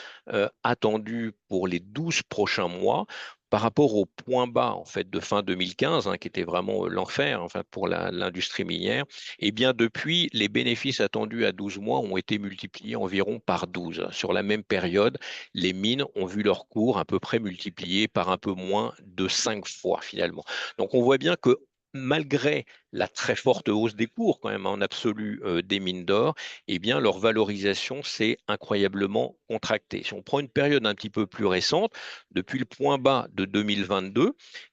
attendus pour les 12 prochains mois par rapport au point bas en fait de fin 2015, qui était vraiment l'enfer enfin, pour l'industrie minière. Et bien depuis, les bénéfices attendus à 12 mois ont été multipliés environ par 12. Sur la même période, les mines ont vu leur cours à peu près multiplié par un peu moins de 5 fois finalement. Donc on voit bien que malgré la très forte hausse des cours quand même en absolu des mines d'or, eh bien leur valorisation s'est incroyablement contractée. Si on prend une période un petit peu plus récente, depuis le point bas de 2022,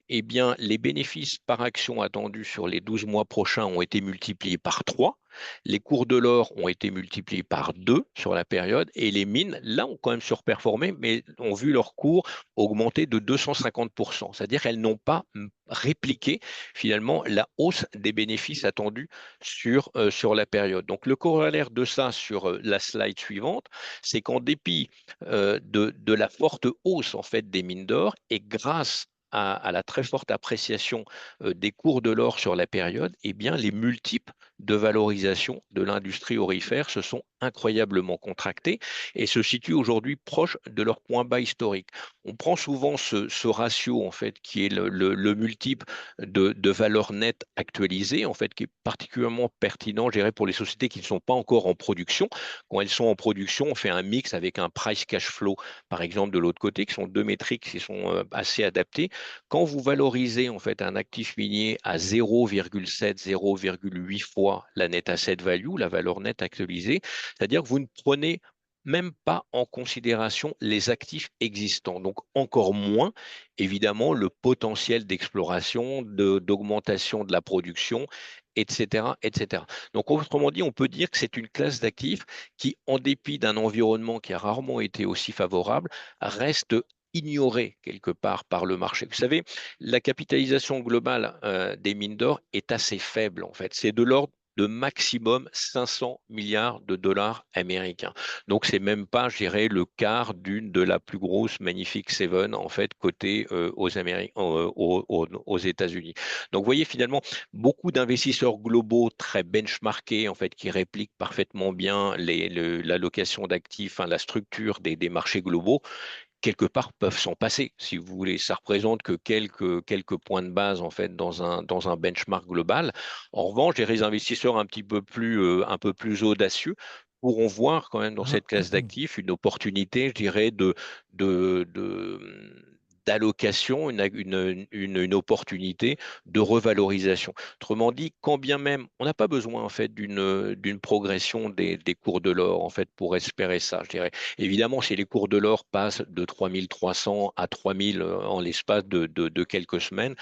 eh bien les bénéfices par action attendus sur les 12 mois prochains ont été multipliés par 3. Les cours de l'or ont été multipliés par 2 sur la période et les mines, là, ont quand même surperformé, mais ont vu leur cours augmenter de 250%. C'est-à-dire qu'elles n'ont pas répliqué finalement la hausse des bénéfices attendus sur la période. Donc le corollaire de ça sur la slide suivante, c'est qu'en dépit de la forte hausse en fait des mines d'or et grâce à la très forte appréciation des cours de l'or sur la période, eh bien, les multiples de valorisation de l'industrie aurifère se sont incroyablement contractés et se situent aujourd'hui proches de leur point bas historique. On prend souvent ce ratio en fait qui est le multiple de valeur nette actualisée en fait qui est particulièrement pertinent, je dirais, pour les sociétés qui ne sont pas encore en production. Quand elles sont en production, on fait un mix avec un price cash flow par exemple de l'autre côté qui sont deux métriques qui sont assez adaptées. Quand vous valorisez en fait un actif minier à 0,7-0,8 fois la net asset value, la valeur nette actualisée, c'est-à-dire que vous ne prenez même pas en considération les actifs existants. Donc encore moins, évidemment, le potentiel d'exploration, d'augmentation de la production, etc., etc. Donc autrement dit, on peut dire que c'est une classe d'actifs qui, en dépit d'un environnement qui a rarement été aussi favorable, reste ignoré quelque part par le marché. Vous savez, la capitalisation globale des mines d'or est assez faible en fait. C'est de l'ordre de maximum 500 milliards de dollars américains. Donc, c'est même pas, je dirais, le quart de la plus grosse Magnifique Seven, en fait, cotée aux États-Unis. Donc, vous voyez, finalement, beaucoup d'investisseurs globaux très benchmarkés, en fait, qui répliquent parfaitement bien l'allocation d'actifs, la structure des marchés globaux, quelque part peuvent s'en passer, si vous voulez. Ça représente que quelques points de base en fait dans un benchmark global. En revanche, les investisseurs un peu plus audacieux pourront voir quand même dans cette classe d'actifs une opportunité, je dirais, d'allocation, une opportunité de revalorisation. Autrement dit, quand bien même, on n'a pas besoin en fait d'une progression des cours de l'or en fait pour espérer ça, je dirais. Évidemment, si les cours de l'or passent de 3300 à 3000 en l'espace de quelques semaines,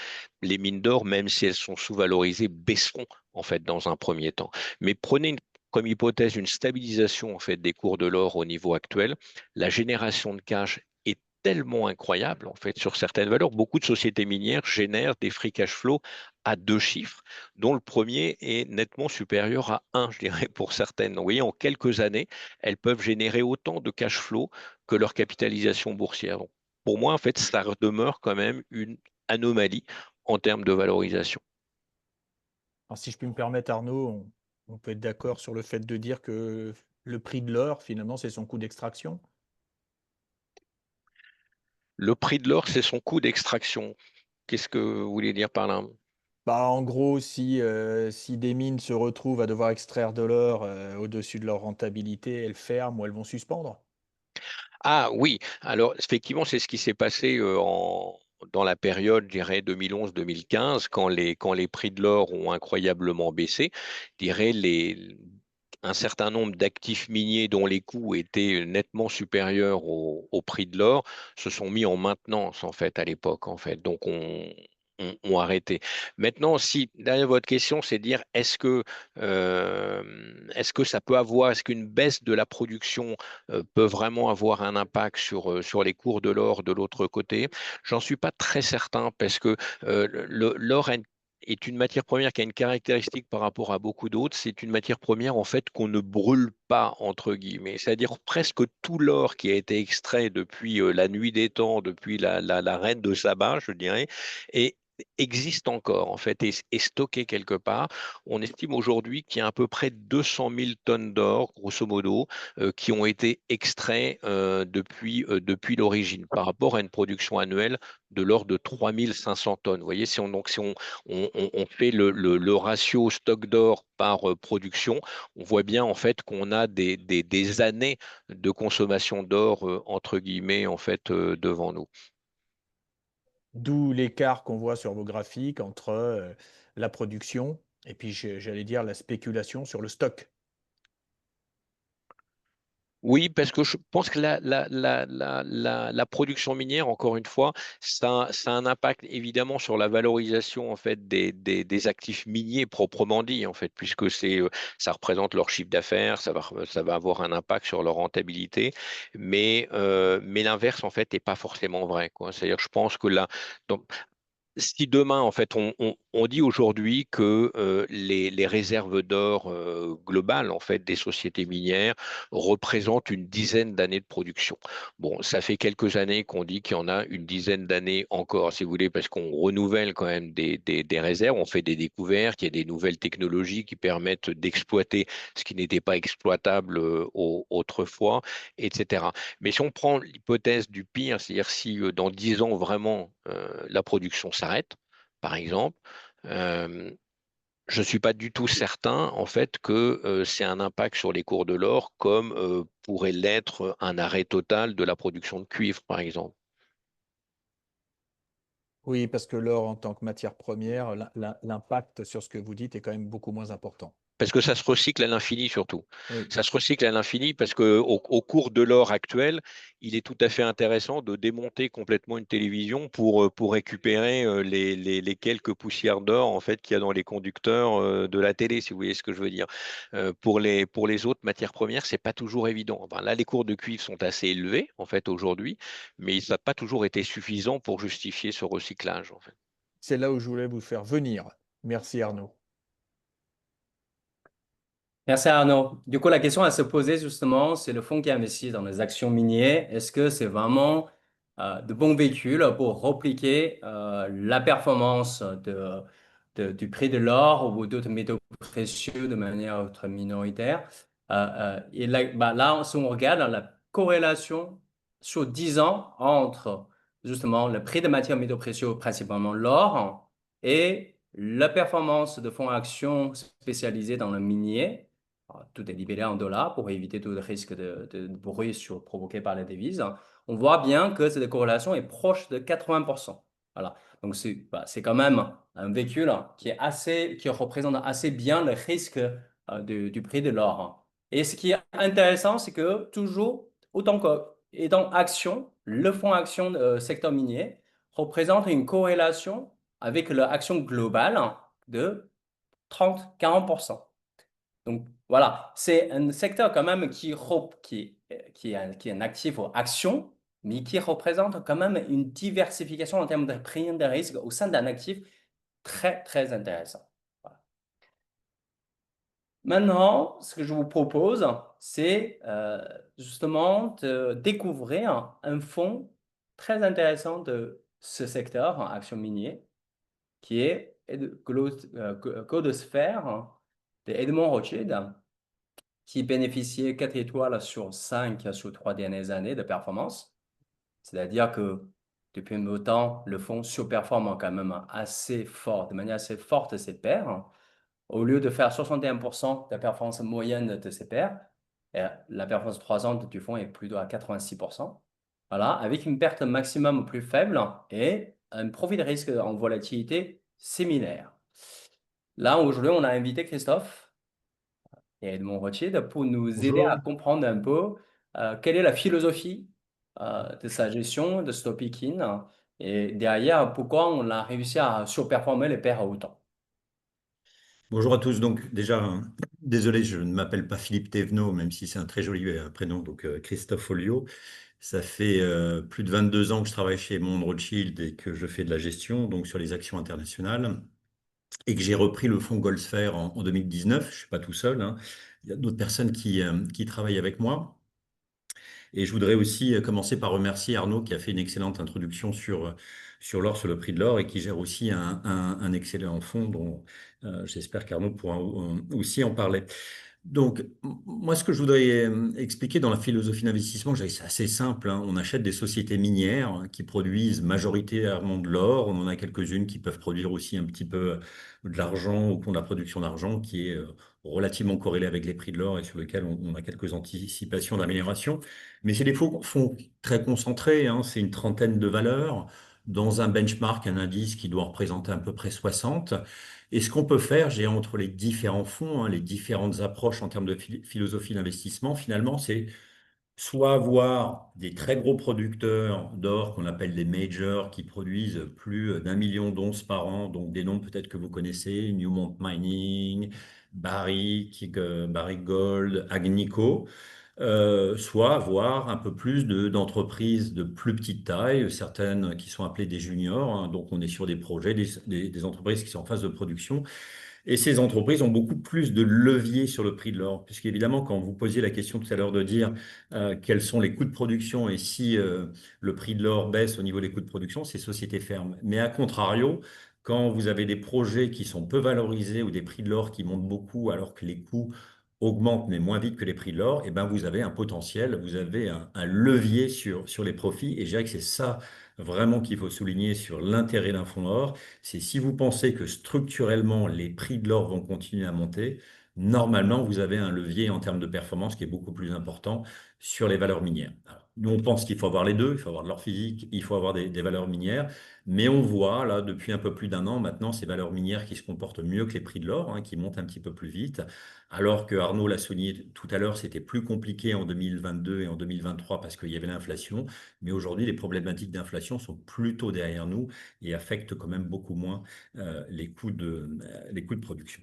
les mines d'or, même si elles sont sous-valorisées, baisseront en fait dans un premier temps. Mais prenez comme hypothèse une stabilisation en fait des cours de l'or au niveau actuel. La génération de cash est tellement incroyable en fait sur certaines valeurs. Beaucoup de sociétés minières génèrent des free cash flow à 2 chiffres, dont le premier est nettement supérieur à 1, je dirais, pour certaines. Donc, vous voyez, en quelques années, elles peuvent générer autant de cash flow que leur capitalisation boursière. Donc, pour moi, en fait, ça demeure quand même une anomalie en termes de valorisation. Alors, si je puis me permettre, Arnaud, on peut être d'accord sur le fait de dire que le prix de l'or, finalement, c'est son coût d'extraction. Le prix de l'or, c'est son coût d'extraction. Qu'est-ce que vous voulez dire par là? Bah, en gros, si des mines se retrouvent à devoir extraire de l'or au-dessus de leur rentabilité, elles ferment ou elles vont suspendre. Ah oui, alors effectivement, c'est ce qui s'est passé dans la période, je dirais, 2011-2015, quand les prix de l'or ont incroyablement baissé. Je dirais un certain nombre d'actifs miniers dont les coûts étaient nettement supérieurs au prix de l'or se sont mis en maintenance en fait à l'époque en fait. Donc on arrêté. Maintenant, si derrière votre question, c'est de dire est-ce que ça peut avoir, est-ce qu'une baisse de la production peut vraiment avoir un impact sur les cours de l'or de l'autre côté? J'en suis pas très certain parce que l'or est une matière première qui a une caractéristique par rapport à beaucoup d'autres, c'est une matière première en fait qu'on ne brûle pas entre guillemets, c'est-à-dire presque tout l'or qui a été extrait depuis la nuit des temps, depuis la reine de Saba, je dirais, et existe encore en fait et est stocké quelque part. On estime aujourd'hui qu'il y a à peu près 200 000 tonnes d'or, grosso modo, qui ont été extraits depuis l'origine par rapport à une production annuelle de l'ordre de 3 500 tonnes. Vous voyez, si on fait le ratio stock d'or par production, on voit bien en fait qu'on a des années de consommation d'or entre guillemets en fait devant nous. D'où l'écart qu'on voit sur vos graphiques entre la production et puis, j'allais dire, la spéculation sur le stock. Oui, parce que je pense que la production minière, encore une fois, ça a un impact évidemment sur la valorisation en fait des actifs miniers proprement dit en fait, puisque ça représente leur chiffre d'affaires, ça va avoir un impact sur leur rentabilité, mais l'inverse en fait n'est pas forcément vrai, quoi. C'est-à-dire, je pense que là, donc, si demain, en fait, on dit aujourd'hui que les réserves d'or globales, en fait, des sociétés minières représentent une dizaine d'années de production. Bon, ça fait quelques années qu'on dit qu'il y en a une dizaine d'années encore, si vous voulez, parce qu'on renouvelle quand même des réserves, on fait des découvertes, il y a des nouvelles technologies qui permettent d'exploiter ce qui n'était pas exploitable autrefois, etc. Mais si on prend l'hypothèse du pire, c'est-à-dire si dans 10 ans vraiment la production s'arrête, par exemple, euh, je ne suis pas du tout certain en fait que c'est un impact sur les cours de l'or comme pourrait l'être un arrêt total de la production de cuivre, par exemple. Oui, parce que l'or en tant que matière première, l'impact sur ce que vous dites est quand même beaucoup moins important. Parce que ça se recycle à l'infini surtout. Oui. Ça se recycle à l'infini parce que au cours de l'or actuel, il est tout à fait intéressant de démonter complètement une télévision pour récupérer les quelques poussières d'or en fait qu'il y a dans les conducteurs de la télé, si vous voyez ce que je veux dire. Pour les autres matières premières, c'est pas toujours évident. Enfin, là, les cours de cuivre sont assez élevés en fait aujourd'hui, mais ça n'a pas toujours été suffisant pour justifier ce recyclage en fait. C'est là où je voulais vous faire venir. Merci Arnaud. Merci Arnaud. Du coup, la question à se poser justement, c'est le fonds qui investit dans les actions minières. Est-ce que c'est vraiment de bons véhicules pour repliquer la performance du prix de l'or ou d'autres métaux précieux de manière très minoritaire? Et là, là, si on regarde la corrélation sur 10 ans entre justement le prix des matières métaux précieux, principalement l'or, et la performance de fonds actions spécialisés dans le minier, tout est libellé en dollars pour éviter tout risque de bruit provoqué par les devises, on voit bien que cette corrélation est proche de 80%. Voilà. Donc, c'est quand même un véhicule qui représente assez bien le risque du prix de l'or. Et ce qui est intéressant, c'est que toujours, autant que étant action, le fonds action secteur minier représente une corrélation avec l'action globale de 30-40%. Donc voilà, c'est un secteur quand même qui est un actif aux actions, mais qui représente quand même une diversification en termes de prise de risque au sein d'un actif très, très intéressant. Voilà. Maintenant, ce que je vous propose, c'est justement de découvrir un fonds très intéressant de ce secteur, action minier, qui est Codesphere de Edmond Rothschild, qui bénéficiait 4 étoiles sur 5 sur 3 dernières années de performance. C'est-à-dire que depuis un bout de temps, le fonds surperforme quand même assez fort, de manière assez forte ses pairs. Au lieu de faire 61% de la performance moyenne de ses pairs, la performance 3 ans du fonds est plutôt à 86%. Voilà, avec une perte maximum plus faible et un profil de risque en volatilité similaire. Là, aujourd'hui, on a invité Christophe et Edmond Rothschild pour nous aider à Bonjour. comprendre un peu quelle est la philosophie de sa gestion de stop picking et derrière, pourquoi on a réussi à surperformer les pairs à autant. Bonjour à tous. Donc déjà, désolé, je ne m'appelle pas Philippe Thévenot, même si c'est un très joli prénom, donc Christophe Folliot. Ça fait plus de 22 ans que je travaille chez Edmond Rothschild et que je fais de la gestion, donc sur les actions internationales, et que j'ai repris le fonds Goldsphere en 2019. Je ne suis pas tout seul, hein. Il y a d'autres personnes qui travaillent avec moi. Et je voudrais aussi commencer par remercier Arnaud qui a fait une excellente introduction sur l'or, sur le prix de l'or et qui gère aussi un excellent fonds dont j'espère qu'Arnaud pourra aussi en parler. Donc, moi, ce que je voudrais expliquer dans la philosophie d'investissement, c'est assez simple, hein. On achète des sociétés minières qui produisent majoritairement de l'or. On en a quelques-unes qui peuvent produire aussi un petit peu de l'argent au compte de la production d'argent qui est relativement corrélée avec les prix de l'or et sur lequel on a quelques anticipations d'amélioration. Mais c'est des fonds très concentrés, hein. C'est une trentaine de valeurs dans un benchmark, un indice qui doit en représenter à peu près 60. Et ce qu'on peut faire, j'ai entre les différents fonds, hein, les différentes approches en termes de philosophie d'investissement, finalement, c'est soit avoir des très gros producteurs d'or qu'on appelle des majors qui produisent plus d'1 million d'onces par an, donc des noms peut-être que vous connaissez, Newmont Mining, Barrick Gold, Agnico. Soit avoir un peu plus d'entreprises de plus petite taille, certaines qui sont appelées des juniors, hein. Donc on est sur des projets, des entreprises qui sont en phase de production. Et ces entreprises ont beaucoup plus de levier sur le prix de l'or, puisqu'évidemment, quand vous posiez la question tout à l'heure de dire quels sont les coûts de production et si le prix de l'or baisse au niveau des coûts de production, ces sociétés ferment. Mais à contrario, quand vous avez des projets qui sont peu valorisés ou des prix de l'or qui montent beaucoup alors que les coûts augmentent mais moins vite que les prix de l'or, et ben vous avez un potentiel, vous avez un levier sur les profits. Et je dirais que c'est ça vraiment qu'il faut souligner sur l'intérêt d'un fonds or. C'est si vous pensez que structurellement les prix de l'or vont continuer à monter, normalement vous avez un levier en termes de performance qui est beaucoup plus important sur les valeurs minières. Alors, nous on pense qu'il faut avoir les deux, il faut avoir de l'or physique, il faut avoir des valeurs minières, mais on voit là depuis un peu plus d'un an maintenant ces valeurs minières qui se comportent mieux que les prix de l'or, hein, qui montent un petit peu plus vite. Alors que Arnaud l'a souligné tout à l'heure, c'était plus compliqué en 2022 et en 2023 parce qu'il y avait l'inflation. Mais aujourd'hui, les problématiques d'inflation sont plutôt derrière nous et affectent quand même beaucoup moins les coûts de production.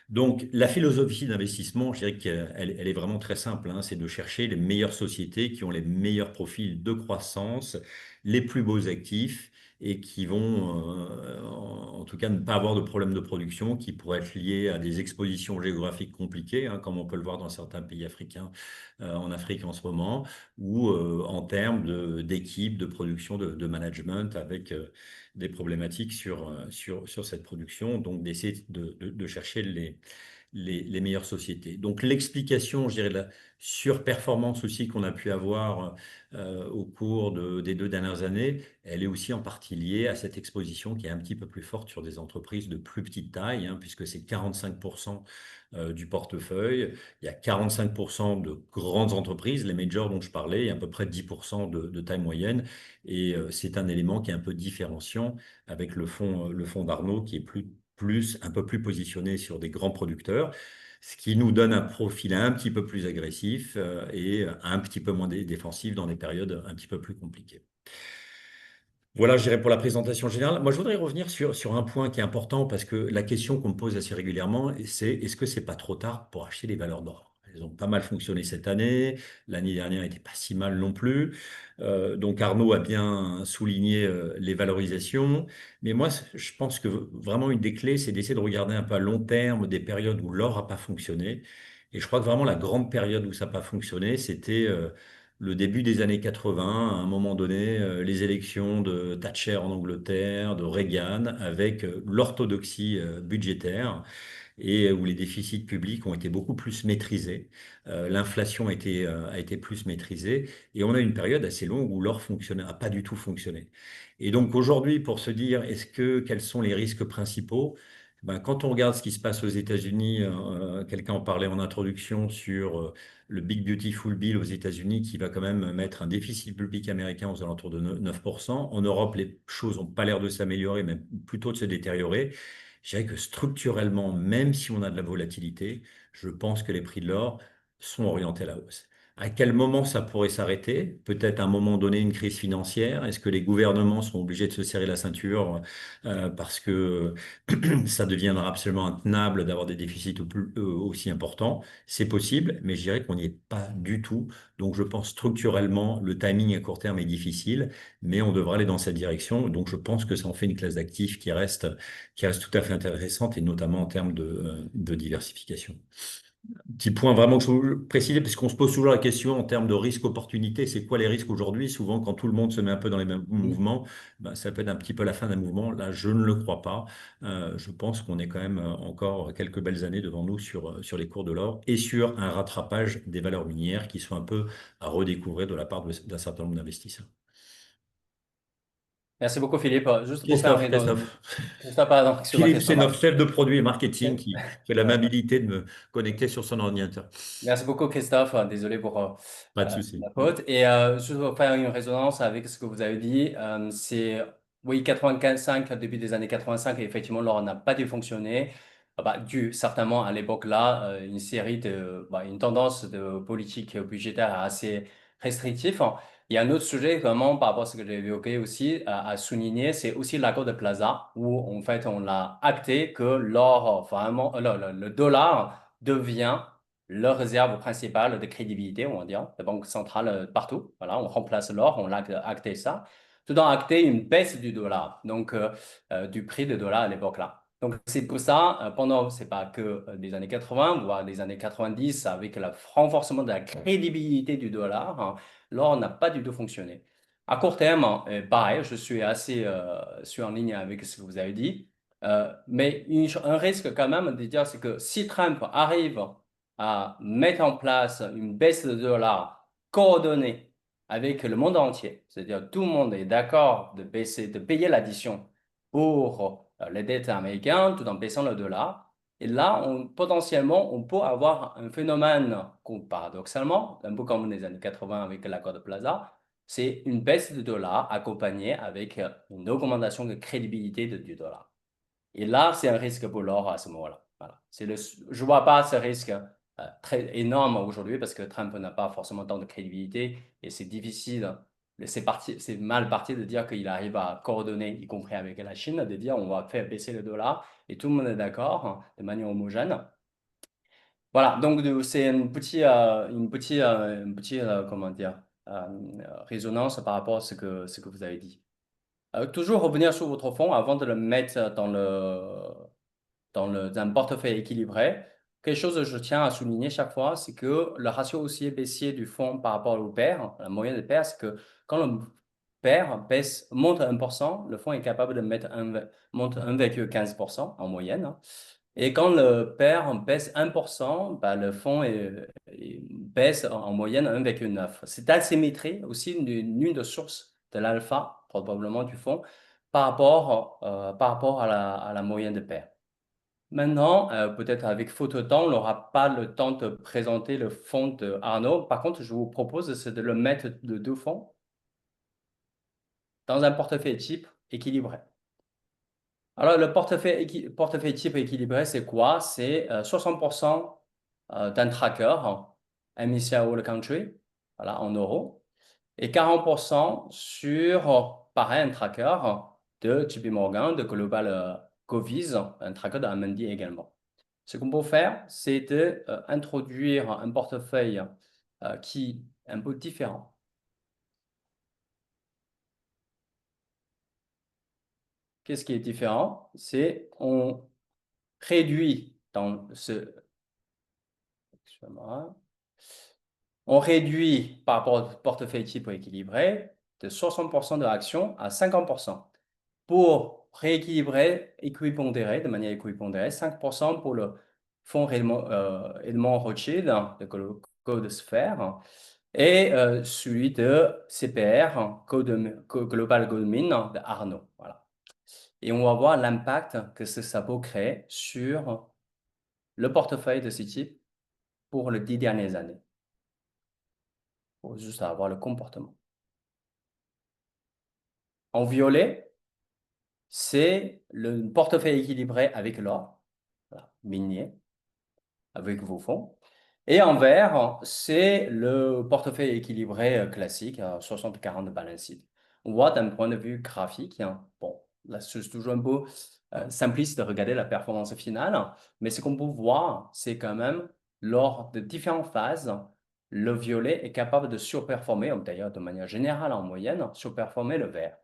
Donc, la philosophie d'investissement, je dirais qu'elle est vraiment très simple, hein. C'est de chercher les meilleures sociétés qui ont les meilleurs profils de croissance, les plus beaux actifs et qui vont, en tout cas, ne pas avoir de problème de production qui pourraient être liés à des expositions géographiques compliquées, hein, comme on peut le voir dans certains pays africains, en Afrique en ce moment, ou en termes d'équipe, de production, de management, avec des problématiques sur cette production, donc d'essayer de chercher les meilleures sociétés. Donc l'explication, je dirais, de la surperformance aussi qu'on a pu avoir au cours des 2 dernières années, elle est aussi en partie liée à cette exposition qui est un petit peu plus forte sur des entreprises de plus petite taille, hein, puisque c'est 45% du portefeuille. Il y a 45% de grandes entreprises, les majors dont je parlais, et à peu près 10% de taille moyenne. Et c'est un élément qui est un peu différenciant avec le fonds d'Arnaud qui est un peu plus positionné sur des grands producteurs, ce qui nous donne un profil un petit peu plus agressif et un petit peu moins défensif dans les périodes un petit peu plus compliquées. Voilà, je dirais pour la présentation générale. Moi, je voudrais revenir sur un point qui est important parce que la question qu'on me pose assez régulièrement, c'est est-ce que c'est pas trop tard pour acheter les valeurs d'or? elles ont pas mal fonctionné cette année. L'année dernière n'était pas si mal non plus. Donc Arnaud a bien souligné les valorisations. Mais moi, je pense que vraiment une des clés, c'est d'essayer de regarder un peu à long terme des périodes où l'or n'a pas fonctionné. Et je crois que vraiment la grande période où ça n'a pas fonctionné, c'était le début des années 80, à un moment donné, les élections de Thatcher en Angleterre, de Reagan, avec l'orthodoxie budgétaire et où les déficits publics ont été beaucoup plus maîtrisés. L'inflation a été plus maîtrisée et on a une période assez longue où l'or n'a pas du tout fonctionné. Et donc aujourd'hui, pour se dire, quels sont les risques principaux? Ben, quand on regarde ce qui se passe aux États-Unis, quelqu'un en parlait en introduction sur le Big Beautiful Bill aux États-Unis qui va quand même mettre un déficit public américain aux alentours de 9%. En Europe, les choses n'ont pas l'air de s'améliorer, mais plutôt de se détériorer. Je dirais que structurellement, même si on a de la volatilité, je pense que les prix de l'or sont orientés à la hausse. À quel moment ça pourrait s'arrêter? Peut-être à un moment donné, une crise financière. Est-ce que les gouvernements sont obligés de se serrer la ceinture parce que ça deviendra absolument intenable d'avoir des déficits aussi importants? C'est possible, mais je dirais qu'on n'y est pas du tout. Donc je pense structurellement, le timing à court terme est difficile, mais on devra aller dans cette direction. Donc je pense que ça en fait une classe d'actifs qui reste tout à fait intéressante, et notamment en termes de diversification. Petit point vraiment que je veux préciser, parce qu'on se pose toujours la question en termes de risque-opportunité, c'est quoi les risques aujourd'hui? Souvent, quand tout le monde se met un peu dans les mêmes mouvements, ben, ça peut être un petit peu la fin d'un mouvement. Là, je ne le crois pas. Je pense qu'on est quand même encore quelques belles années devant nous sur les cours de l'or et sur un rattrapage des valeurs minières qui sont un peu à redécouvrir de la part d'un certain nombre d'investisseurs. Merci beaucoup, Philippe. Juste pour faire Christophe. Christophe, pardon, excuse-moi, Philippe, c'est Christophe. notre chef de produit et marketing qui a l'amabilité de me connecter sur son ordinateur. Merci beaucoup, Christophe. Désolé pour Pas de souci. la faute. Et juste pour faire une résonance avec ce que vous avez dit, c'est, oui, 95, début des années 85, et effectivement, l'or n'a pas dû fonctionner. Dû certainement à l'époque-là, une série une tendance de politique budgétaire assez restrictive. Il y a un autre sujet, vraiment, par rapport à ce que j'ai évoqué aussi, à souligner, c'est aussi l'accord de Plaza, où en fait, on a acté que l'or, vraiment, le dollar devient leur réserve principale de crédibilité, on va dire, la banque centrale partout. Voilà, on remplace l'or, on a acté ça, tout en acté une baisse du dollar, donc du prix du dollar à l'époque-là. Donc, c'est pour ça, c'est pas que des années 80, voire des années 90, avec le renforcement de la crédibilité du dollar, hein, l'or n'a pas du tout fonctionné. À court terme, pareil, je suis suis en ligne avec ce que vous avez dit. Mais un risque quand même de dire, c'est que si Trump arrive à mettre en place une baisse de dollar coordonnée avec le monde entier, c'est-à-dire tout le monde est d'accord de payer l'addition pour les dettes américaines tout en baissant le dollar. Et là, potentiellement, on peut avoir un phénomène, paradoxalement, un peu comme les années 80 avec l'accord de Plaza, c'est une baisse du dollar accompagnée avec une augmentation de crédibilité du dollar. Et là, c'est un risque pour l'or à ce moment-là. Voilà. Je ne vois pas ce risque très énorme aujourd'hui parce que Trump n'a pas forcément tant de crédibilité et c'est difficile. C'est mal parti de dire qu'il arrive à coordonner, y compris avec la Chine, de dire on va faire baisser le dollar et tout le monde est d'accord hein, de manière homogène. Voilà, donc c'est une petite comment dire, résonance par rapport à ce que vous avez dit. Toujours revenir sur votre fonds avant de le mettre dans un portefeuille équilibré. Quelque chose que je tiens à souligner chaque fois, c'est que le ratio haussier baissier du fonds par rapport au pair, la moyenne des pairs, c'est que quand le pair monte à 1%, le fonds est capable de monte 1,15% en moyenne. Hein. Et quand le pair baisse 1%, le fonds baisse en moyenne 1,9. C'est asymétrie aussi une des sources de l'alpha, probablement du fonds, par rapport à la moyenne de pair. Maintenant, peut-être avec faute de temps, on n'aura pas le temps de présenter le fonds de Arnaud. Par contre, je vous propose de le mettre de deux fonds dans un portefeuille type équilibré. Alors, le portefeuille type équilibré, c'est quoi? C'est 60% d'un tracker MSCI All Country, voilà, en euros, et 40% sur, pareil, un tracker de JP Morgan, de Global Govies, un tracker d'Amundi également. Ce qu'on peut faire, c'est d'introduire un portefeuille qui est un peu différent. Qu'est-ce qui est différent? C'est on réduit dans ce... Excusez-moi. On réduit par rapport au portefeuille type équilibré de 60% de actions à 50%. Pour rééquilibrer équipondéré, de manière équipondérée, 5% pour le fonds Edmond Rothschild de Code Sphère et celui de CPR, Global Goldman de Arnaud. Voilà. Et on va voir l'impact que ça peut créer sur le portefeuille de ce type pour les 10 dernières années. Pour juste avoir le comportement. En violet, c'est le portefeuille équilibré avec l'or, voilà, minier, avec vos fonds. Et en vert, c'est le portefeuille équilibré classique, 60-40 de balance sheet. On voit d'un point de vue graphique, bon, là c'est toujours un peu simpliste de regarder la performance finale, mais ce qu'on peut voir, c'est quand même, lors de différentes phases, le violet est capable de surperformer, d'ailleurs de manière générale en moyenne, surperformer le vert.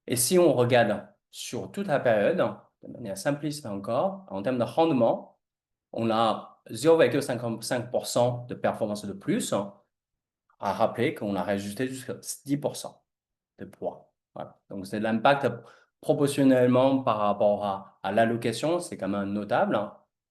Et si on regarde sur toute la période, de manière simpliste encore, en termes de rendement, on a 0,55% de performance de plus, à rappeler qu'on a rajouté jusqu'à 10% de poids. Voilà. Donc, c'est l'impact proportionnellement par rapport à l'allocation, c'est quand même notable.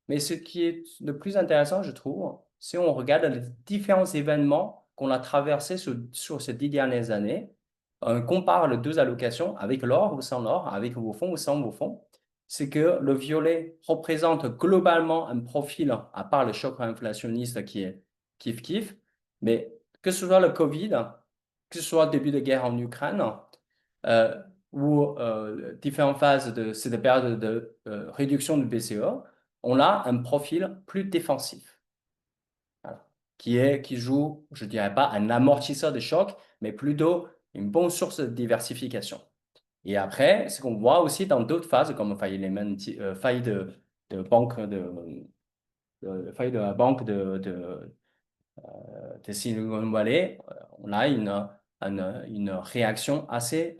Mais ce qui est le plus intéressant, je trouve, si on regarde les différents événements qu'on a traversés sur ces 10 dernières années, on compare les deux allocations avec l'or ou sans l'or, avec vos fonds ou sans vos fonds, c'est que le violet représente globalement un profil, à part le choc inflationniste qui est kiff-kiff, mais que ce soit le Covid, que ce soit le début de guerre en Ukraine, ou différentes phases de cette période de réduction du BCE, on a un profil plus défensif. Voilà. Qui joue, je ne dirais pas un amortisseur de choc, mais plutôt une bonne source de diversification. Et après, ce qu'on voit aussi dans d'autres phases, comme faille de banque faille de la banque de Silicon Valley, on a une réaction assez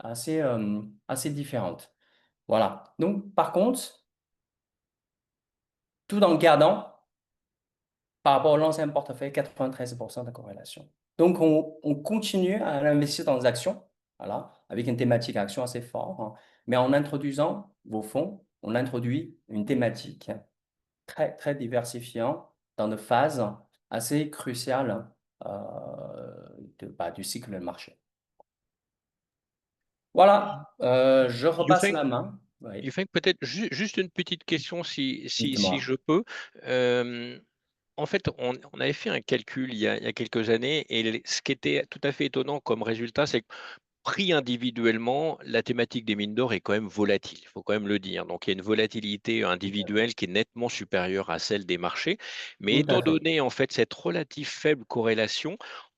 différente. Voilà. Donc, par contre, tout en gardant, par rapport à l'ancien portefeuille, 93% de corrélation. Donc, on continue à investir dans les actions, voilà, avec une thématique action assez forte, mais en introduisant vos fonds, on introduit une thématique très, très diversifiante dans des phases assez cruciales du cycle de marché. Voilà, je repasse la main. Oui. Yufeng, peut-être juste une petite question si Dites-moi. je peux. En fait, on avait fait un calcul il y a quelques années et ce qui était tout à fait étonnant comme résultat, c'est que pris individuellement, la thématique des mines d'or est quand même volatile, il faut quand même le dire. Donc, il y a une volatilité individuelle qui est nettement supérieure à celle des marchés. Mais Tout à étant fait. donné en fait cette relative faible corrélation,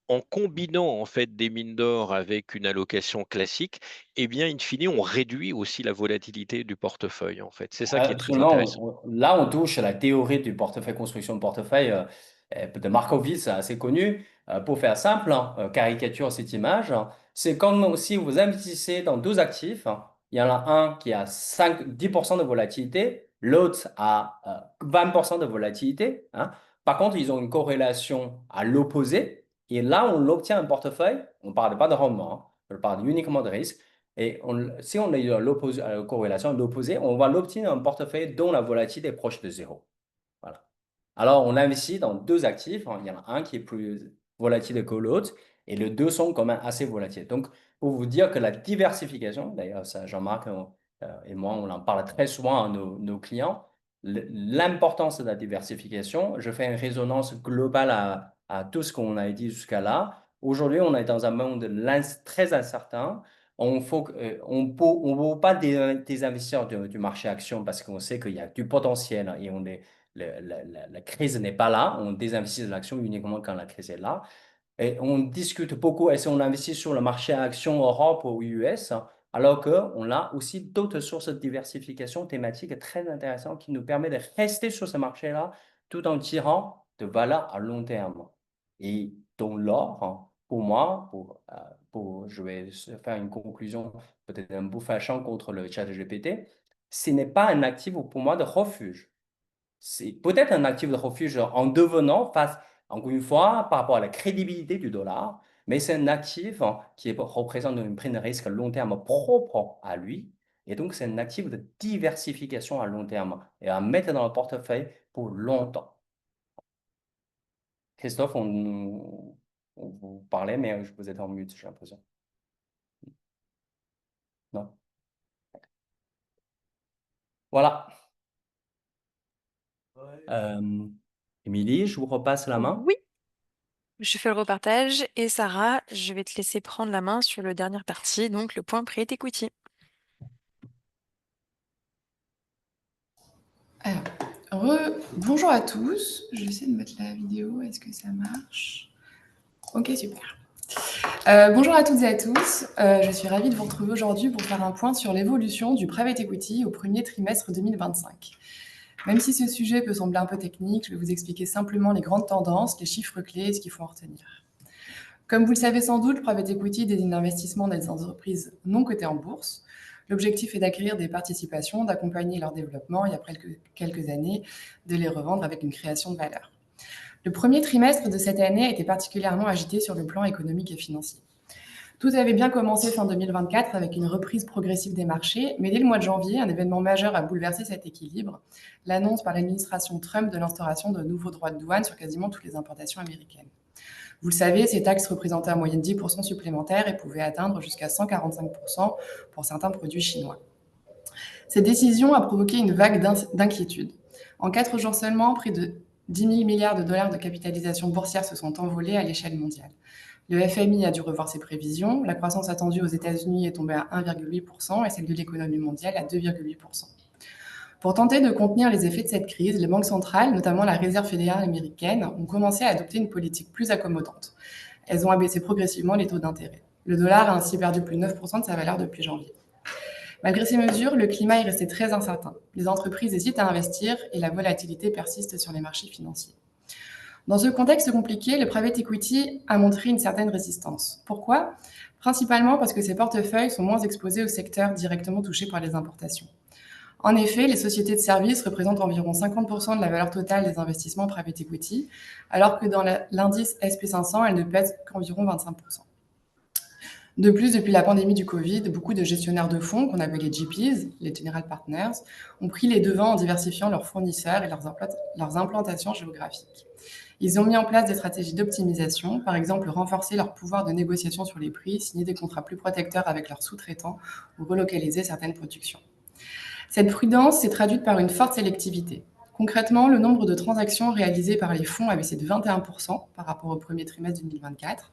en combinant en fait des mines d'or avec une allocation classique, eh bien, in fine, on réduit aussi la volatilité du portefeuille. En fait, c'est ça qui est très intéressant. Absolument. Là, on touche à la théorie du portefeuille, construction de portefeuille de Markowitz, assez connu. Pour faire simple, caricature cette image, c'est comme si vous investissez dans deux actifs. Il y en a un qui a 10% de volatilité, l'autre a 20% de volatilité. Par contre, ils ont une corrélation à l'opposé. Et là, on obtient un portefeuille. On ne parle pas de rendement, on parle uniquement de risque. Et si on a eu la corrélation à l'opposé, on va l'obtenir un portefeuille dont la volatilité est proche de zéro. Voilà. Alors, on investit dans deux actifs. Il y en a un qui est plus volatile que l'autre et les deux sont quand même assez volatiles. Donc, pour vous dire que la diversification, d'ailleurs, ça, Jean-Marc et moi, on en parle très souvent à nos clients, l'importance de la diversification, je fais une résonance globale à tout ce qu'on a dit jusqu'à là. Aujourd'hui, on est dans un monde très incertain. On ne vaut pas des investisseurs du marché action parce qu'on sait qu'il y a du potentiel et la crise n'est pas là. On désinvestit de l'action uniquement quand la crise est là. Et on discute beaucoup, est-ce qu'on investit sur le marché action Europe ou US? Alors qu'on a aussi d'autres sources de diversification thématique très intéressantes qui nous permettent de rester sur ce marché-là tout en tirant de valeur à long terme. Et dans l'or, hein, pour moi, je vais faire une conclusion peut-être un peu fâchant contre le chat GPT, ce n'est pas un actif pour moi de refuge. C'est peut-être un actif de refuge en devenant face, encore une fois, par rapport à la crédibilité du dollar, mais c'est un actif qui représente une prise de risque long terme propre à lui. Et donc, c'est un actif de diversification à long terme et à mettre dans le portefeuille pour longtemps. Christophe, on vous parlait, mais je vous êtes en mute, j'ai l'impression. Non? Voilà. Émilie, je vous repasse la main. Oui, je fais le repartage et Sarah, je vais te laisser prendre la main sur le dernière partie, donc le point Private Equity. Alors, bonjour à tous. Je vais essayer de mettre la vidéo. Est-ce que ça marche? Ok, super. Bonjour à toutes et à tous. Je suis ravie de vous retrouver aujourd'hui pour faire un point sur l'évolution du private equity au premier trimestre 2025. Même si ce sujet peut sembler un peu technique, je vais vous expliquer simplement les grandes tendances, les chiffres clés et ce qu'il faut en retenir. Comme vous le savez sans doute, le private equity désigne l'investissement dans des entreprises non cotées en bourse. L'objectif est d'acquérir des participations, d'accompagner leur développement et après quelques années, de les revendre avec une création de valeur. Le premier trimestre de cette année a été particulièrement agité sur le plan économique et financier. Tout avait bien commencé fin 2024 avec une reprise progressive des marchés, mais dès le mois de janvier, un événement majeur a bouleversé cet équilibre, l'annonce par l'administration Trump de l'instauration de nouveaux droits de douane sur quasiment toutes les importations américaines. Vous le savez, ces taxes représentaient en moyenne 10% supplémentaires et pouvaient atteindre jusqu'à 145% pour certains produits chinois. Cette décision a provoqué une vague d'inquiétude. En 4 jours seulement, près de 10 000 milliards de dollars de capitalisation boursière se sont envolés à l'échelle mondiale. Le FMI a dû revoir ses prévisions. La croissance attendue aux États-Unis est tombée à 1,8% et celle de l'économie mondiale à 2,8%. Pour tenter de contenir les effets de cette crise, les banques centrales, notamment la Réserve fédérale américaine, ont commencé à adopter une politique plus accommodante. Elles ont abaissé progressivement les taux d'intérêt. Le dollar a ainsi perdu plus de 9% de sa valeur depuis janvier. Malgré ces mesures, le climat est resté très incertain. Les entreprises hésitent à investir et la volatilité persiste sur les marchés financiers. Dans ce contexte compliqué, le private equity a montré une certaine résistance. Pourquoi? Principalement parce que ces portefeuilles sont moins exposés aux secteurs directement touchés par les importations. En effet, les sociétés de services représentent environ 50% de la valeur totale des investissements private equity, alors que dans l'indice SP500, elles ne pèsent qu'environ 25%. De plus, depuis la pandémie du Covid, beaucoup de gestionnaires de fonds, qu'on appelle les GPs, les General Partners, ont pris les devants en diversifiant leurs fournisseurs et leurs implantations géographiques. Ils ont mis en place des stratégies d'optimisation, par exemple renforcer leur pouvoir de négociation sur les prix, signer des contrats plus protecteurs avec leurs sous-traitants ou relocaliser certaines productions. Cette prudence s'est traduite par une forte sélectivité. Concrètement, le nombre de transactions réalisées par les fonds a baissé de 21% par rapport au premier trimestre 2024.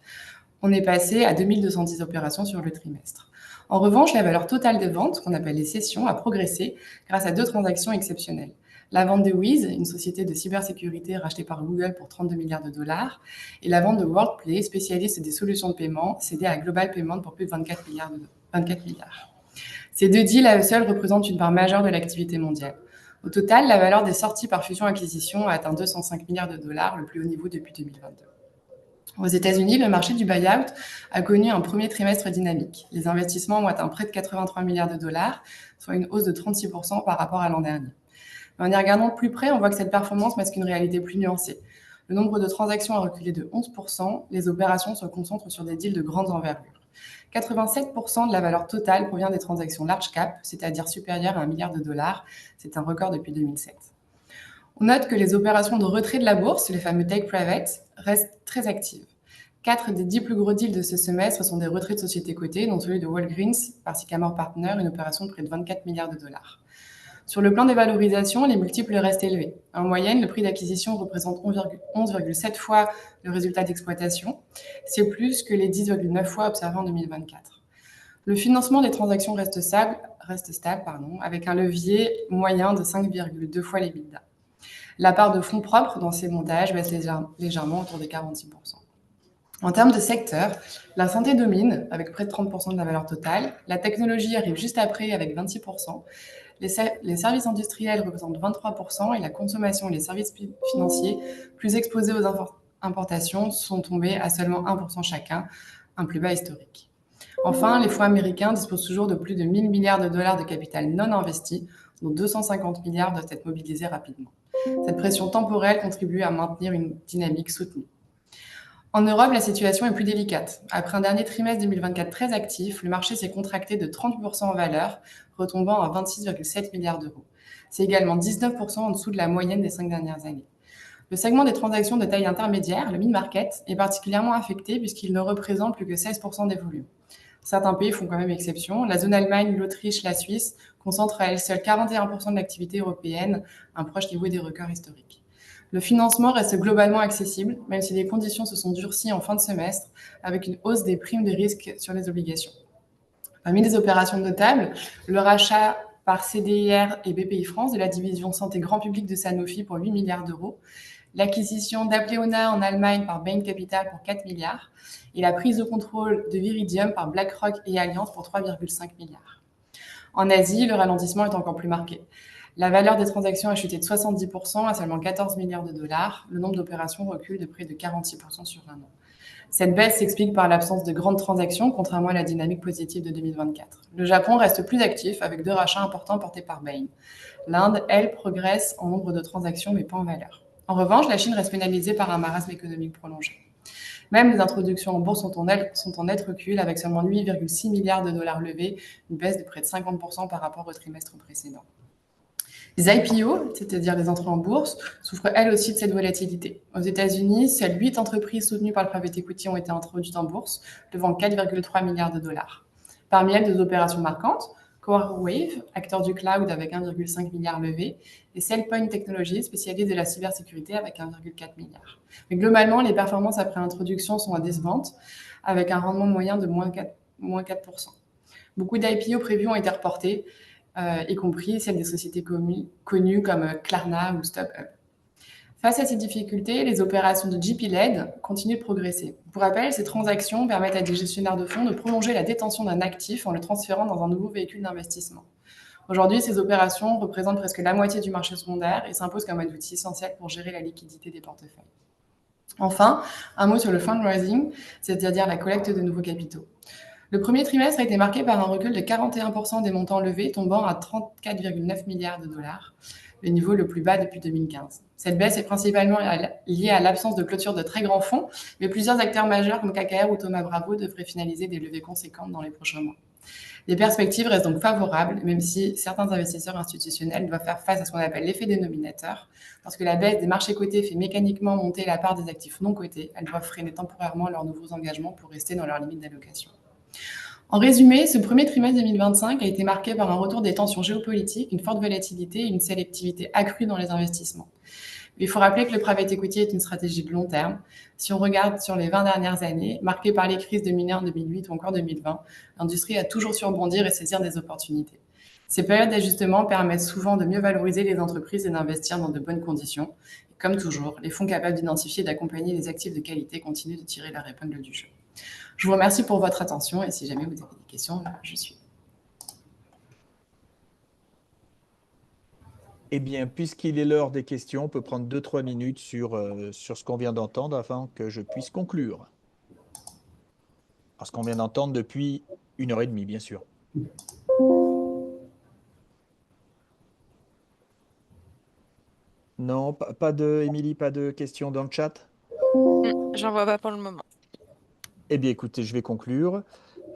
On est passé à 2210 opérations sur le trimestre. En revanche, la valeur totale des ventes, qu'on appelle les cessions, a progressé grâce à 2 transactions exceptionnelles. La vente de Wiz, une société de cybersécurité rachetée par Google pour 32 milliards de dollars, et la vente de WorldPlay, spécialiste des solutions de paiement, cédée à Global Payment pour plus de 24 milliards. Ces 2 deals à eux seuls représentent une part majeure de l'activité mondiale. Au total, la valeur des sorties par fusion-acquisition a atteint 205 milliards de dollars, le plus haut niveau depuis 2022. Aux États-Unis, le marché du buy-out a connu un premier trimestre dynamique. Les investissements ont atteint près de 83 milliards de dollars, soit une hausse de 36% par rapport à l'an dernier. Mais en y regardant de plus près, on voit que cette performance masque une réalité plus nuancée. Le nombre de transactions a reculé de 11%, les opérations se concentrent sur des deals de grande envergure. 87% de la valeur totale provient des transactions large cap, c'est-à-dire supérieures à 1 milliard de dollars. C'est un record depuis 2007. On note que les opérations de retrait de la bourse, les fameux take private, restent très actives. 4 des 10 plus gros deals de ce semestre sont des retraits de sociétés cotées, dont celui de Walgreens par Sycamore Partners, une opération de près de 24 milliards de dollars. Sur le plan des valorisations, les multiples restent élevés. En moyenne, le prix d'acquisition représente 11,7 fois le résultat d'exploitation. C'est plus que les 10,9 fois observés en 2024. Le financement des transactions reste stable, avec un levier moyen de 5,2 fois l'EBITDA. La part de fonds propres dans ces montages baisse légèrement autour de 46%. En termes de secteur, la santé domine avec près de 30% de la valeur totale, la technologie arrive juste après avec 26%, les services industriels représentent 23% et la consommation et les services financiers, plus exposés aux importations, sont tombés à seulement 1% chacun, un plus bas historique. Enfin, les fonds américains disposent toujours de plus de 1 000 milliards de dollars de capital non investi, dont 250 milliards doivent être mobilisés rapidement. Cette pression temporelle contribue à maintenir une dynamique soutenue. En Europe, la situation est plus délicate. Après un dernier trimestre 2024 très actif, le marché s'est contracté de 30% en valeur, retombant à 26,7 milliards d'euros. C'est également 19% en dessous de la moyenne des 5 dernières années. Le segment des transactions de taille intermédiaire, le mid-market, est particulièrement affecté puisqu'il ne représente plus que 16% des volumes. Certains pays font quand même exception. La zone Allemagne, l'Autriche, la Suisse concentrent à elles seules 41% de l'activité européenne, un proche niveau des records historiques. Le financement reste globalement accessible, même si les conditions se sont durcies en fin de semestre, avec une hausse des primes de risque sur les obligations. Parmi les opérations notables, le rachat par CDIR et BPI France de la division santé grand public de Sanofi pour 8 milliards d'euros, l'acquisition d'Apleona en Allemagne par Bain Capital pour 4 milliards et la prise de contrôle de Viridium par BlackRock et Allianz pour 3,5 milliards. En Asie, le ralentissement est encore plus marqué. La valeur des transactions a chuté de 70% à seulement 14 milliards de dollars. Le nombre d'opérations recule de près de 46% sur un an. Cette baisse s'explique par l'absence de grandes transactions, contrairement à la dynamique positive de 2024. Le Japon reste plus actif, avec 2 rachats importants portés par Bain. L'Inde, elle, progresse en nombre de transactions, mais pas en valeur. En revanche, la Chine reste pénalisée par un marasme économique prolongé. Même les introductions en bourse sont en net recul, avec seulement 8,6 milliards de dollars levés, une baisse de près de 50% par rapport au trimestre précédent. Les IPO, c'est-à-dire les entrées en bourse, souffrent elles aussi de cette volatilité. Aux États-Unis, seules 8 entreprises soutenues par le private equity ont été introduites en bourse, levant 4,3 milliards de dollars. Parmi elles, des opérations marquantes, CoreWeave, acteur du cloud avec 1,5 milliard levé, et SailPoint Technologies, spécialiste de la cybersécurité avec 1,4 milliard. Mais globalement, les performances après introduction sont décevantes, avec un rendement moyen de moins 4%. Beaucoup d'IPO prévus ont été reportés, y compris celles des sociétés connues comme Klarna ou StubHub. Face à ces difficultés, les opérations de GP-led continuent de progresser. Pour rappel, ces transactions permettent à des gestionnaires de fonds de prolonger la détention d'un actif en le transférant dans un nouveau véhicule d'investissement. Aujourd'hui, ces opérations représentent presque la moitié du marché secondaire et s'imposent comme un outil essentiel pour gérer la liquidité des portefeuilles. Enfin, un mot sur le fundraising, c'est-à-dire la collecte de nouveaux capitaux. Le premier trimestre a été marqué par un recul de 41% des montants levés, tombant à 34,9 milliards de dollars, le niveau le plus bas depuis 2015. Cette baisse est principalement liée à l'absence de clôture de très grands fonds, mais plusieurs acteurs majeurs comme KKR ou Thoma Bravo devraient finaliser des levées conséquentes dans les prochains mois. Les perspectives restent donc favorables, même si certains investisseurs institutionnels doivent faire face à ce qu'on appelle l'effet dénominateur. Lorsque la baisse des marchés cotés fait mécaniquement monter la part des actifs non cotés, elles doivent freiner temporairement leurs nouveaux engagements pour rester dans leurs limites d'allocation. En résumé, ce premier trimestre 2025 a été marqué par un retour des tensions géopolitiques, une forte volatilité et une sélectivité accrue dans les investissements. Mais il faut rappeler que le private equity est une stratégie de long terme. Si on regarde sur les 20 dernières années, marquées par les crises de 2001, 2008 ou encore 2020, l'industrie a toujours su rebondir et saisir des opportunités. Ces périodes d'ajustement permettent souvent de mieux valoriser les entreprises et d'investir dans de bonnes conditions. Et comme toujours, les fonds capables d'identifier et d'accompagner les actifs de qualité continuent de tirer leur épingle du jeu. Je vous remercie pour votre attention et si jamais vous avez des questions, je suis. Eh bien, puisqu'il est l'heure des questions, on peut prendre 2-3 minutes sur ce qu'on vient d'entendre afin que je puisse conclure. Parce qu'on vient d'entendre depuis 1h30, bien sûr. Non, pas de, Émilie, pas de questions dans le chat? J'en vois pas pour le moment. Eh bien, écoutez, je vais conclure.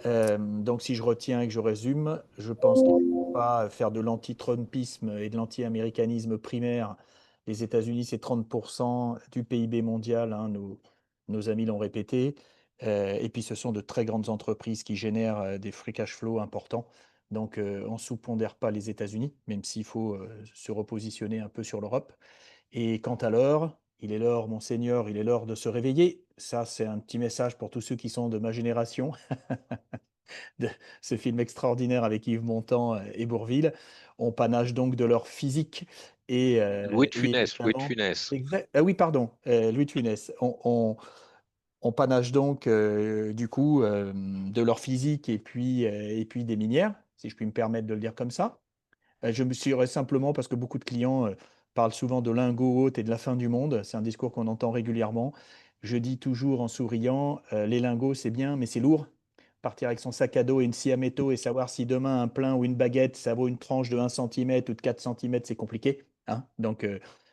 Donc, si je retiens et que je résume, je pense qu'il ne faut pas faire de l'anti-Trumpisme et de l'anti-américanisme primaire. Les États-Unis, c'est 30% du PIB mondial, hein, nos amis l'ont répété. Et puis, ce sont de très grandes entreprises qui génèrent des free cash flow importants. Donc, on ne sous-pondère pas les États-Unis, même s'il faut se repositionner un peu sur l'Europe. Et quant à l'heure, il est l'heure, monseigneur, il est l'heure de se réveiller. Ça, c'est un petit message pour tous ceux qui sont de ma génération. De ce film extraordinaire avec Yves Montand et Bourvil. On panache donc de leur physique. Et, Louis de Funès, évidemment, Louis de Funès. Ah oui, pardon, Louis de Funès. On panache donc du coup de l'or physique et puis des minières, si je puis me permettre de le dire comme ça. Je me suis simplement parce que beaucoup de clients parlent souvent de lingots hautes et de la fin du monde. C'est un discours qu'on entend régulièrement. Je dis toujours en souriant, les lingots c'est bien, mais c'est lourd. Partir avec son sac à dos et une scie à métaux et savoir si demain un plein ou une baguette, ça vaut une tranche de 1 cm ou de 4 cm, c'est compliqué. Hein. Donc,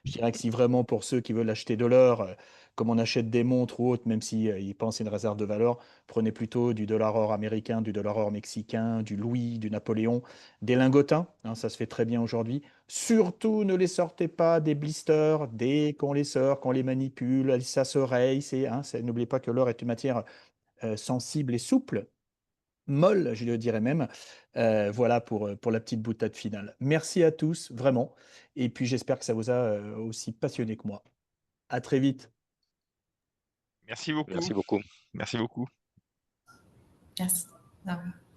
je dirais que si vraiment pour ceux qui veulent acheter de l'or, comme on achète des montres ou autres, même si ils pensent à une réserve de valeur, prenez plutôt du dollar or américain, du dollar or mexicain, du louis, du Napoléon, des lingotins, hein, ça se fait très bien aujourd'hui. Surtout, ne les sortez pas des blisters dès qu'on les sort, qu'on les manipule, ça se raye. N'oubliez pas que l'or est une matière sensible et souple, molle, je le dirais même. Voilà pour la petite boutade finale. Merci à tous, vraiment. Et puis, j'espère que ça vous a aussi passionné que moi. À très vite. Merci beaucoup. Merci beaucoup. Merci beaucoup. Merci. Au revoir.